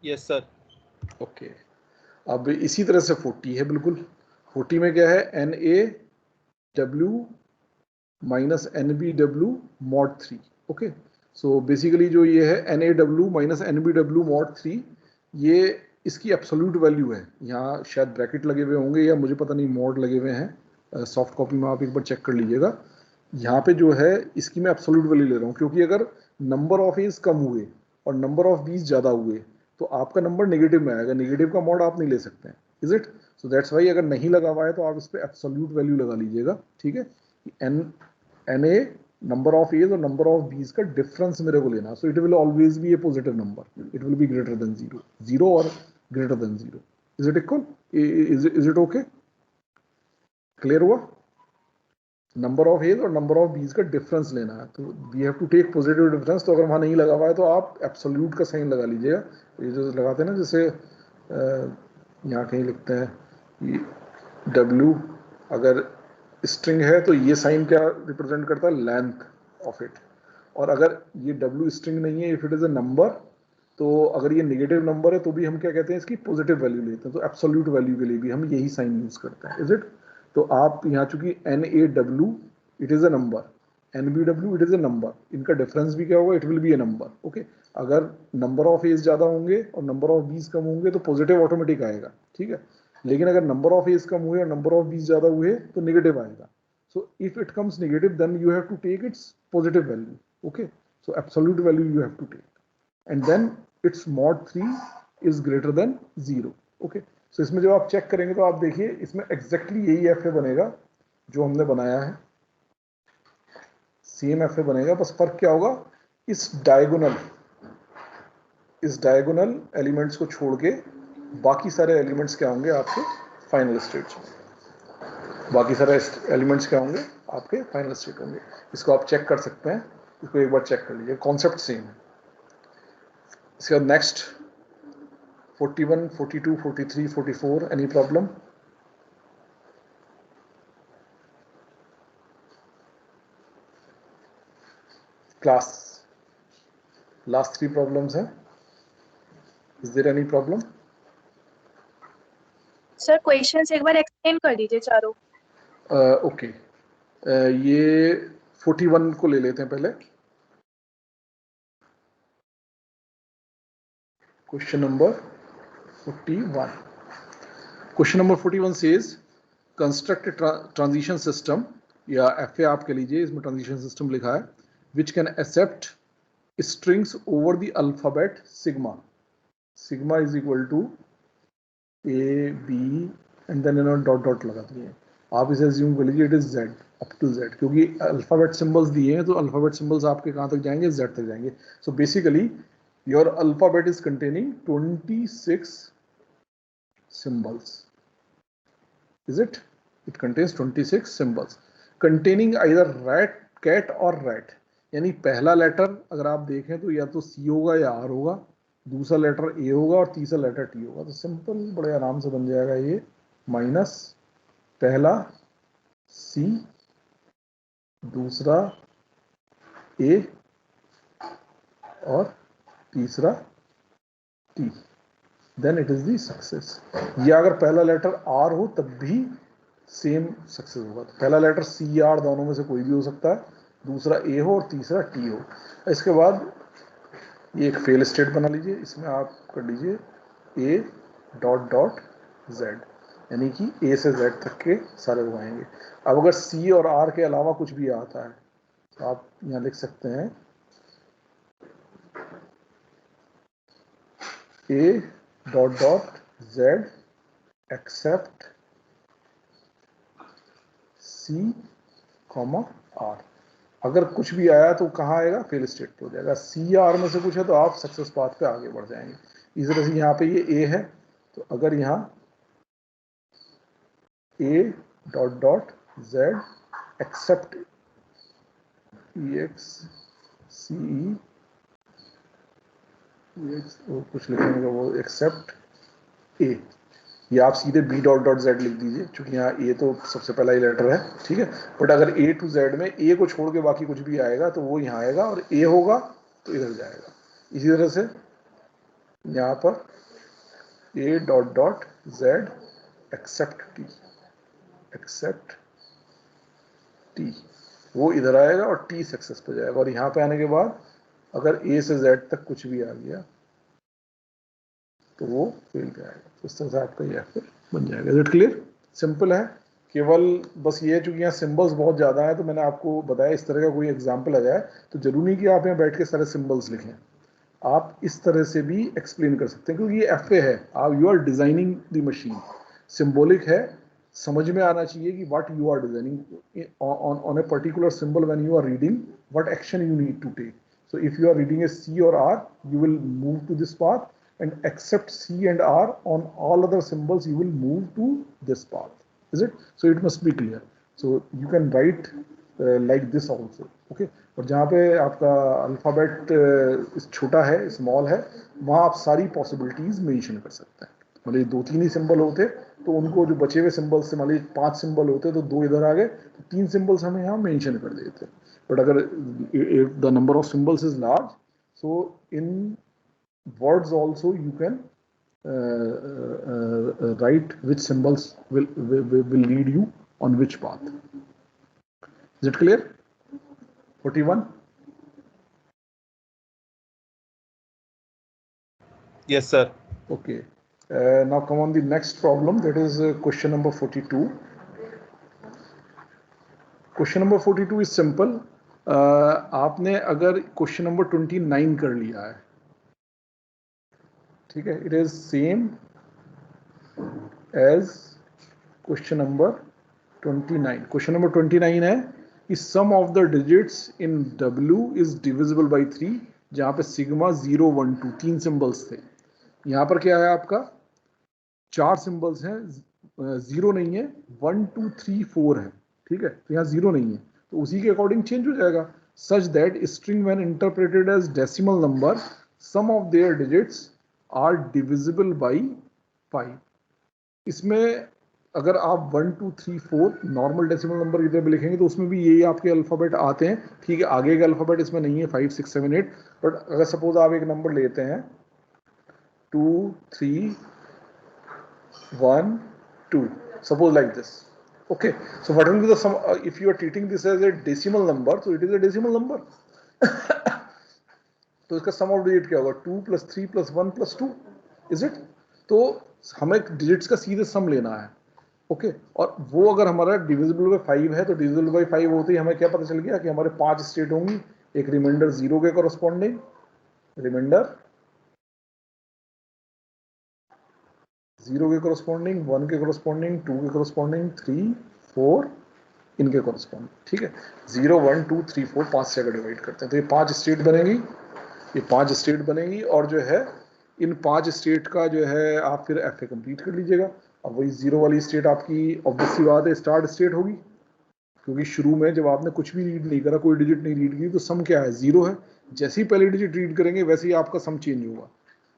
Yes sir. Okay, अब इसी तरह से 40 है। बिल्कुल 40 में क्या है? NaW minus NBW mod 3। Okay, so basically जो ये है NaW माइनस NBW mod 3, ये इसकी एब्सोल्यूट वैल्यू है। यहाँ शायद ब्रैकेट लगे हुए होंगे या मुझे पता नहीं मॉड लगे हुए हैं, सॉफ्ट कॉपी में आप एक बार चेक कर लीजिएगा। यहाँ पे जो है इसकी मैं एब्सोल्यूट वैल्यू ले रहा हूँ क्योंकि अगर नंबर ऑफ एज कम हुए और नंबर ऑफ बीज ज़्यादा हुए तो आपका नंबर नेगेटिव में आएगा। नेगेटिव का मॉड आप नहीं ले सकते हैं। Is it? So that's why अगर नहीं लगा हुआ है तो आप इस पर एब्सोल्यूट वैल्यू लगा लीजिएगा। ठीक है, NA नंबर ऑफ एज और नंबर ऑफ बीज का डिफरेंस मेरे को लेना। So it will always be a positive number, it will be greater than 0, 0 और greater than 0। Is it equal? Is it okay? Clear हुआ? नंबर ऑफ एज और number of B's का difference लेना है, तो we have to take positive difference. तो अगर वहाँ नहीं लगा हुआ है तो आप एब्सोल्यूट का साइन लगा लीजिएगा। ये जो लगाते हैं ना, जैसे यहाँ कहीं लिखते हैं कि W अगर स्ट्रिंग है तो ये साइन क्या रिप्रेजेंट करता है? Length of it. और अगर ये W स्ट्रिंग नहीं है, if it is a number, तो अगर ये नेगेटिव नंबर है तो भी हम क्या कहते हैं? इसकी पॉजिटिव वैल्यू लेते हैं। तो एब्सोल्यूट वैल्यू के लिए भी हम यही साइन यूज करते हैं। Is it? तो आप यहाँ चूंकि NaW it is a number, NBW it is a number, इनका डिफरेंस भी क्या होगा? It will be a number. Okay, अगर नंबर ऑफ एज ज्यादा होंगे और नंबर ऑफ बीज कम होंगे तो पॉजिटिव ऑटोमेटिक आएगा। ठीक है, लेकिन अगर नंबर ऑफ एज कम हुए और नंबर ऑफ बीज ज्यादा हुए तो नेगेटिव आएगा। So if it comes negative, then you have to take its positive value. Okay, so absolute value you have to take, and then its mod 3 is greater than 0. Okay, so इसमें जब आप check करेंगे तो आप देखिए इसमें exactly यही FA बनेगा जो हमने बनाया है, सेम FA बनेगा, बस फर्क क्या होगा, इस डायगोनल एलिमेंट्स को छोड़ के बाकी सारे एलिमेंट्स क्या होंगे आपके फाइनल स्टेट्स में, बाकी सारे एलिमेंट्स क्या होंगे आपके फाइनल स्टेट होंगे। इसको आप चेक कर सकते हैं, इसको एक बार चेक कर लीजिए, कॉन्सेप्ट सेम है। इसके बाद next 41, 42, 43, 44, any problem? Class last 3 problems हैं, is there any problem? Sir questions एक बार एक्सप्लेन कर दीजिए चारों। ओके, ये 41 को ले लेते हैं पहले। Question number 41, question number 41 says construct transition system, या FA आप कह लीजिए, इसमें ट्रांजिशन सिस्टम लिखा है, which can accept strings over the alphabet sigma, sigma is equal to A, B and then इन्होंने डॉट डॉट लगा दिए। आप इसे अज्यूम कर लीजिए it is Z up to Z, क्योंकि अल्फाबेट सिंबल्स दिए हैं तो अल्फाबेट सिंबल्स आपके कहाँ तक जाएंगे, Z तक जाएंगे। So basically your alphabet is containing 26 symbols. Is it? It contains 26 symbols containing either rat, cat or rat. यानी पहला लेटर अगर आप देखें तो या तो C होगा या R होगा, दूसरा लेटर A होगा और तीसरा लेटर T होगा। तो सिंपल बड़े आराम से बन जाएगा ये, माइनस पहला C, दूसरा A और तीसरा T, then it is the success. या अगर पहला लेटर R हो तब भी सेम सक्सेस होगा। तो पहला लेटर C या R दोनों में से कोई भी हो सकता है, दूसरा A हो और तीसरा T हो। इसके बाद ये एक फेल स्टेट बना लीजिए, इसमें आप कर लीजिए A डॉट डॉट Z, यानी कि A से Z तक के सारे वो आएंगे। अब अगर C और R के अलावा कुछ भी आता है तो आप यहाँ लिख सकते हैं A dot dot Z except C, R। अगर कुछ भी आया तो कहाँ आएगा, फेल स्टेट पे हो जाएगा। C या R में से कुछ है तो आप सक्सेस पाथ पे आगे बढ़ जाएंगे। इस तरह से यहाँ पे ये A है, तो अगर यहाँ A dot dot Z except EX CE कुछ लिखेंगे वो एक्सेप्ट A, या आप सीधे B डॉट डॉट Z लिख दीजिए, क्योंकि यहाँ A तो सबसे पहला ही लेटर है, ठीक है। बट अगर A टू Z में A को छोड़ के बाकी कुछ भी आएगा तो वो यहाँ आएगा, और A होगा तो इधर जाएगा। इसी तरह से यहाँ पर A dot dot Z except T, वो इधर आएगा और T सक्सेस पे जाएगा। और यहाँ पे आने के बाद अगर A से Z तक कुछ भी आ गया तो वो फेल जाएगा। तो इस तरह से आपका ये फिर बन जाएगा। Is it clear? सिंपल है, केवल बस ये चूंकि यहाँ सिंबल्स बहुत ज़्यादा है तो मैंने आपको बताया इस तरह का कोई एग्जाम्पल आ जाए तो जरूरी नहीं कि आप यहाँ बैठ के सारे सिंबल्स लिखें, आप इस तरह से भी एक्सप्लेन कर सकते हैं, क्योंकि ये FA है, आप you are designing the machine. Symbolic है, समझ में आना चाहिए कि what you are designing on a particular symbol when you are reading what action you need to take. So if you are reading a C or R, you will move to this path, and except C and R on all other symbols you will move to this path. Is it? So it must be clear. So you can write like this also. Okay. और जहाँ पे आपका alphabet छोटा है, small है, वहाँ आप सारी पॉसिबिलिटीज मेंशन कर सकते हैं। मतलब 2-3 ही सिंबल होते तो उनको जो बचे हुए सिंबल्स से, मान लीजिए 5 सिंबल होते तो 2 इधर आ गए तो 3 सिंबल्स हमें यहाँ मेंशन कर देते। बट अगर if the number of symbols is large, so in words also you can write which symbols will lead you on which path. Is it clear? 41? Yes, sir. Okay. Now come on the next problem, that is question number 42. Question number 42 is simple. आपने अगर question number 29 कर लिया है, ठीक है, it is same as question number 29। Question number 29 है कि sum of the digits in W is divisible by 3, जहां पे सिग्मा 0 1 2 तीन सिंबल्स थे। यहां पर क्या है आपका 4 सिंबल्स हैं, 0 नहीं है, 1 2 3 4 है, ठीक है, तो यहाँ 0 नहीं है, तो उसी के अकॉर्डिंग चेंज हो जाएगा। Such that string when interpreted as decimal number sum of their digits are divisible by 5। इसमें अगर आप 1 2 3 4 नॉर्मल डेसिमल नंबर इधर भी लिखेंगे तो उसमें भी यही आपके अल्फाबेट आते हैं, ठीक है। आगे का अल्फाबेट इसमें नहीं है 5 6 7 8, बट अगर सपोज आप एक नंबर लेते हैं 2 3 1 2, suppose like this, okay, so what will be the sum? If you are treating this as a decimal number, so it is a decimal number. तो इसका सम ऑफ डिजिट क्या होगा 2 + 3 + 1 + 2, इज इट? तो हमें डिजिट्स का सीधे सम लेना है, ओके, और वो अगर हमारा डिविजिबल बाई 5 है तो डिविजिबल बाई 5 होते ही हमें क्या पता चल गया कि हमारे 5 स्टेट होंगी, एक रिमाइंडर 0 के कॉरस्पॉन्डिंग, रिमाइंडर 0 के कॉरस्पॉन्डिंग, 1 के कॉरस्पॉन्डिंग, 2 के कॉरस्पॉन्डिंग, 3 4 इनके कॉरस्पॉन्डिंग, ठीक है। 0 1 2 3 4 5 से अगर डिवाइड करते हैं तो ये 5 स्टेट बनेगी, ये 5 स्टेट बनेगी, और जो है इन 5 स्टेट का जो है आप फिर FA कंप्लीट कर लीजिएगा। अब वही 0 वाली स्टेट आपकी ऑब्वियस सी बात है स्टार्ट स्टेट होगी, क्योंकि शुरू में जब आपने कुछ भी रीड नहीं करा, कोई डिजिट नहीं रीड की, तो सम क्या है 0 है। जैसे ही पहले डिजिट रीड करेंगे वैसे ही आपका सम चेंज होगा।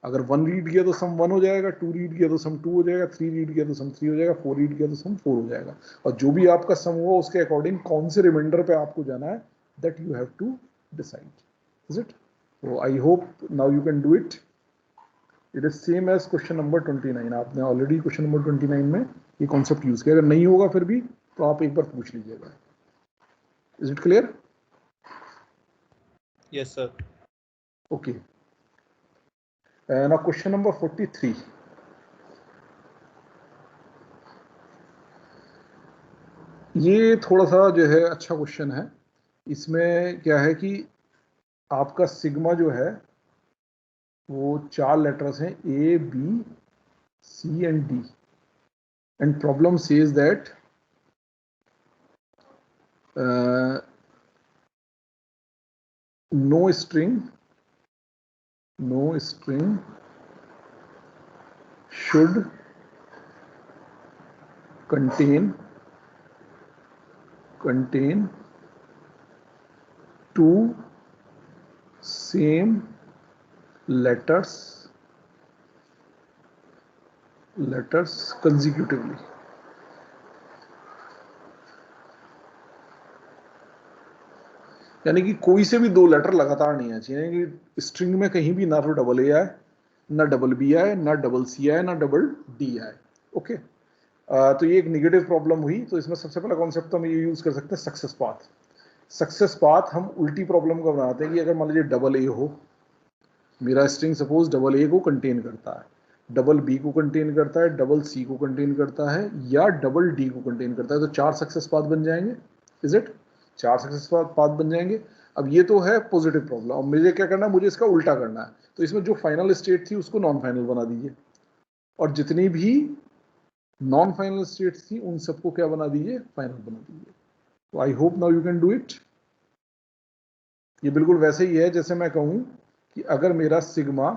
अगर 1 रीड किया तो सम 1 हो जाएगा, 2 रीड किया तो सम 2 हो जाएगा, 3 रीड किया तो सम 3 हो जाएगा, 4 रीड किया तो सम 4 हो जाएगा, और जो भी आपका सम हुआ उसके अकॉर्डिंग कौन से रिमाइंडर पे आपको जाना है, that you have to decide, is it? So I hope now you can do it. It is same as question number 29. आपने ऑलरेडी क्वेश्चन नंबर 29 में ये कॉन्सेप्ट यूज किया, अगर नहीं होगा फिर भी तो आप एक बार पूछ लीजिएगा। Is it clear? Yes, sir. Okay. Now question number 43. ये थोड़ा सा जो है अच्छा क्वेश्चन है। इसमें क्या है कि आपका सिग्मा जो है वो 4 लेटर्स हैं A, B, C and D, and problem says that no string should contain two same letters consecutively. यानी कि कोई से भी 2 लेटर लगातार नहीं आना चाहिए, यानी कि स्ट्रिंग में कहीं भी ना तो डबल ए आए, ना डबल बी आए, ना डबल सी आए, ना डबल डी आए, ओके। तो ये एक निगेटिव प्रॉब्लम हुई। तो इसमें सबसे पहला कॉन्सेप्ट तो हम ये यूज कर सकते हैं सक्सेस पाथ। सक्सेस पाथ हम उल्टी प्रॉब्लम को बनाते हैं कि अगर मान लीजिए डबल ए हो, मेरा स्ट्रिंग सपोज डबल ए को कंटेन करता है, डबल बी को कंटेन करता है, डबल सी को कंटेन करता है, या डबल डी को कंटेन करता है, तो 4 सक्सेस पाथ बन जाएंगे, इज इट? 4 सक्सेस पाथ बन जाएंगे। अब ये तो है पॉजिटिव प्रॉब्लम। अब मुझे क्या करना है, मुझे इसका उल्टा करना है। तो इसमें जो फाइनल स्टेट थी उसको नॉन फाइनल बना दीजिए, और जितनी भी नॉन फाइनल स्टेट्स थी उन सबको क्या बना दीजिए, फाइनल बना दीजिए। तो I hope now you can do it. ये बिल्कुल वैसे ही है जैसे मैं कहूं कि अगर मेरा सिग्मा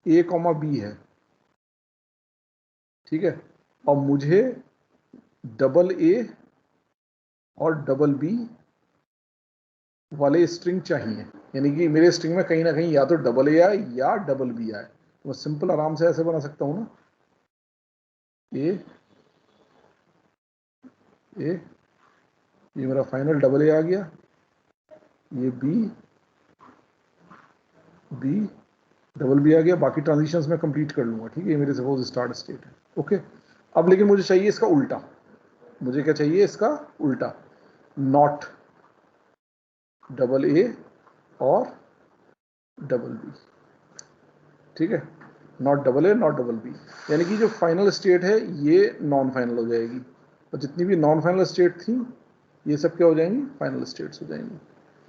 A, B है, ठीक है, और मुझे डबल ए और डबल बी वाले स्ट्रिंग चाहिए, यानी कि मेरे स्ट्रिंग में कहीं ना कहीं या तो डबल ए आए या डबल बी आए, तो मैं सिंपल आराम से ऐसे बना सकता हूं ना, ए ये मेरा फाइनल डबल ए आ गया, ये बी डबल बी आ गया, बाकी ट्रांजिशंस मैं कंप्लीट कर लूंगा, ठीक है। ये मेरे सपोज स्टार्ट स्टेट है, ओके। अब लेकिन मुझे चाहिए इसका उल्टा, मुझे क्या चाहिए, इसका उल्टा, नॉट डबल ए और डबल बी, ठीक है, not double A not double B, यानी कि जो फाइनल स्टेट है ये नॉन फाइनल हो जाएगी, और जितनी भी नॉन फाइनल स्टेट थी ये सब क्या हो जाएंगी, फाइनल स्टेट्स हो जाएंगी।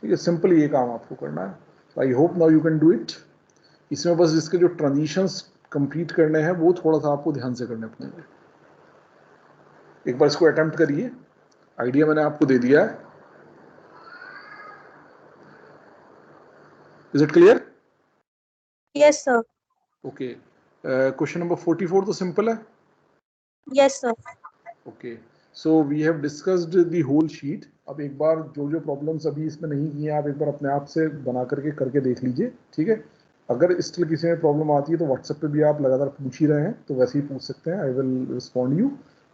ठीक है, सिंपल ये काम आपको करना है। I hope now you can do it. इसमें बस इसके जो ट्रांजिशंस कंप्लीट करने हैं वो थोड़ा सा आपको ध्यान से करने पड़ेंगे। एक बार इसको अटेम्प्ट करिए, आइडिया मैंने आपको दे दिया है। Is it clear? Yes sir. Okay, question number 44 तो सिंपल है। Yes sir. Okay, so we have discussed the whole sheet. अब एक बार जो जो प्रॉब्लम्स अभी इसमें नहीं की हैं आप एक बार अपने आप से बना करके देख लीजिए। ठीक है, अगर स्टिल किसी में प्रॉब्लम आती है तो व्हाट्सएप पे भी आप लगातार पूछ ही रहे हैं, तो वैसे ही पूछ सकते हैं, आई विल रिस्पॉन्ड यू।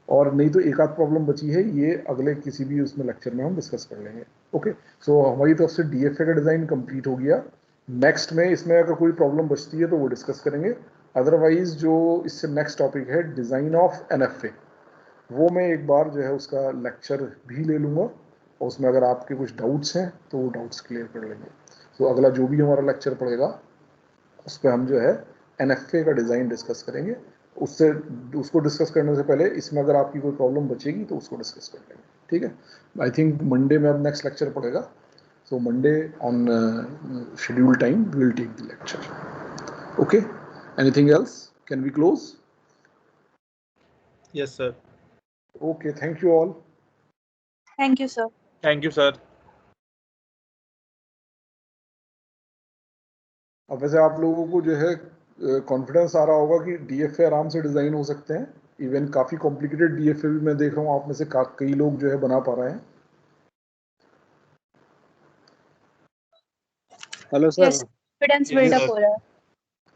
और नहीं तो एक आध प्रॉब्लम बची है, ये अगले किसी भी उसमें लेक्चर में हम डिस्कस कर लेंगे। ओके, सो हमारी तरफ से DFA का डिज़ाइन कंप्लीट हो गया। नेक्स्ट में इसमें अगर कोई प्रॉब्लम बचती है तो वो डिस्कस करेंगे। अदरवाइज जो इससे नेक्स्ट टॉपिक है डिज़ाइन ऑफ NFA, वो मैं एक बार जो है उसका लेक्चर भी ले लूँगा, और उसमें अगर आपके कुछ डाउट्स हैं तो वो डाउट्स क्लियर कर लेंगे। तो अगला जो भी हमारा लेक्चर पड़ेगा उस पर हम जो है NFA का डिज़ाइन डिस्कस करेंगे। उसको डिस्कस करने से पहले इसमें अगर आपकी कोई प्रॉब्लम बचेगी तो उसको डिस्कस कर लेंगे। ठीक है, आई थिंक मंडे में अब नेक्स्ट लेक्चर पड़ेगा, so Monday on schedule time we will take the lecture. Okay, anything else? Can we close? Yes sir. Okay, thank you all. Thank you sir. Thank you sir. अब वैसे आप लोगों को जो है कॉन्फिडेंस आ रहा होगा कि DFA आराम से डिज़ाइन हो सकते हैं। इवन काफ़ी कॉम्प्लिकेटेड DFA भी मैं देख रहा हूँ आप में से कई लोग जो है बना पा रहे हैं। Hello sir. Yes, confidence Yes, build up sir. हो रहा है।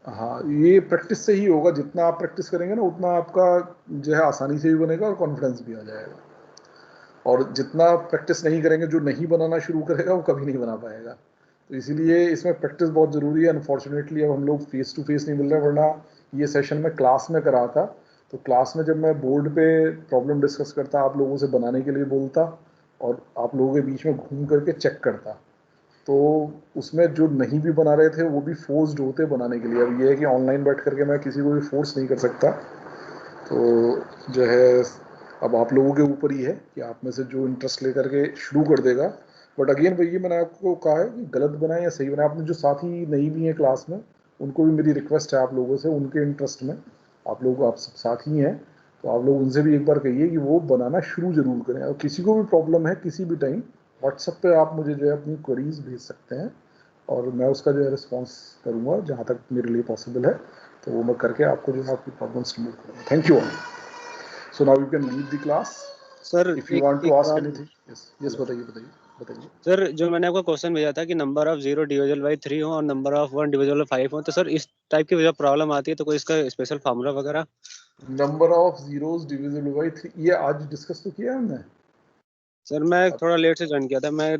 हाँ, ये प्रैक्टिस से ही होगा। जितना आप प्रैक्टिस करेंगे ना उतना आपका जो है आसानी से भी बनेगा और कॉन्फिडेंस भी आ जाएगा। और जितना प्रैक्टिस नहीं करेंगे, जो नहीं बनाना शुरू करेगा वो कभी नहीं बना पाएगा। तो इसीलिए इसमें प्रैक्टिस बहुत ज़रूरी है। अनफॉर्चुनेटली अब हम लोग फेस टू फेस नहीं मिल रहे, वरना ये सेशन मैं क्लास में करा था। तो क्लास में जब मैं बोर्ड पे प्रॉब्लम डिस्कस करता, आप लोगों से बनाने के लिए बोलता और आप लोगों के बीच में घूम करके चेक करता, तो उसमें जो नहीं भी बना रहे थे वो भी फोर्स्ड होते बनाने के लिए। अब ये है कि ऑनलाइन बैठ करके मैं किसी को भी फोर्स नहीं कर सकता, तो जो है अब आप लोगों के ऊपर ही है कि आप में से जो इंटरेस्ट लेकर के शुरू कर देगा। बट अगेन भैया मैंने आपको कहा है कि गलत बनाए या सही बनाए, आपने जो साथी नहीं भी हैं क्लास में उनको भी मेरी रिक्वेस्ट है आप लोगों से, उनके इंटरेस्ट में आप लोग, आप सब साथी हैं तो आप लोग उनसे भी एक बार कहिए कि वो बनाना शुरू जरूर करें। और किसी को भी प्रॉब्लम है किसी भी टाइम व्हाट्सएप पे आप मुझे जो है अपनी क्वेरीज भेज सकते हैं, और मैं उसका जो है रिस्पॉन्स करूँगा जहाँ तक मेरे लिए पॉसिबल है, तो वो मैं करके आपको जो है आपकी प्रॉब्लम्स रिमूव करूँगा। Thank you all. So now you can leave the class. Sir If you एक want to एक ask बात anything, yes, बताइए। सर, जो मैंने आपको क्वेश्चन भेजा था कि नंबर ऑफ 0 डिविजिबल बाई 3 हो और नंबर ऑफ 1 डिविजिबल बाई 5 हो, तो सर इस टाइप की जब प्रॉब्लम आती है तो कोई इसका स्पेशल फार्मूला वगैरह? Number of zeros divisible by 3 ये आज डिस्कस तो किया हमने। सर मैं थोड़ा लेट से ज्वाइन किया था, मैं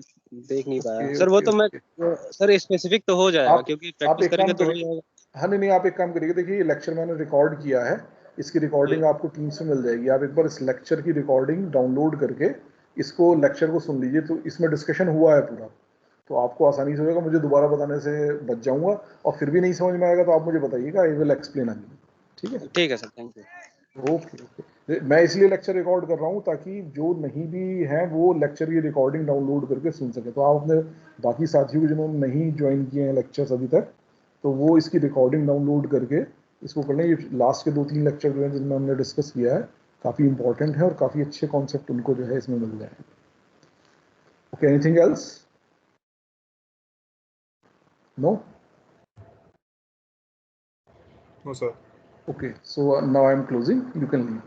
देख नहीं पाया ओके सर। वो ओके तो मैं ओके, सर स्पेसिफिक तो हो जाएगा आप क्योंकि आप प्रैक्टिस एक करेंगे काम तो हो करिए। जाएगा। हाँ नहीं, आप एक काम करिए, देखिए ये लेक्चर मैंने रिकॉर्ड किया है, इसकी रिकॉर्डिंग आपको टीम से मिल जाएगी। आप एक बार इस लेक्चर की रिकॉर्डिंग डाउनलोड करके इसको लेक्चर को सुन लीजिए, तो इसमें डिस्कशन हुआ है पूरा, तो आपको आसानी से होगा। मुझे दोबारा बताने से बच जाऊंगा, और फिर भी नहीं समझ में आएगा तो आप मुझे बताइएगा, आई विल एक्सप्लेन अगेन। ठीक है, ठीक है sir, thank you. Okay okay. मैं इसलिए लेक्चर रिकॉर्ड कर रहा हूँ ताकि जो नहीं भी हैं वो लेक्चर की रिकॉर्डिंग डाउनलोड करके सुन सके। तो आप अपने बाकी साथियों को जिन्होंने नहीं ज्वाइन किए हैं लेक्चर्स अभी तक, तो वो इसकी रिकॉर्डिंग डाउनलोड करके इसको कर लें। ये लास्ट के 2-3 लेक्चर जो हैं जिनमें हमने डिस्कस किया है काफ़ी इंपॉर्टेंट है और काफ़ी अच्छे कॉन्सेप्ट उनको जो है इसमें मिल जाएंगे। Okay, anything else? No? No, sir. Okay, so now I am closing. You can leave.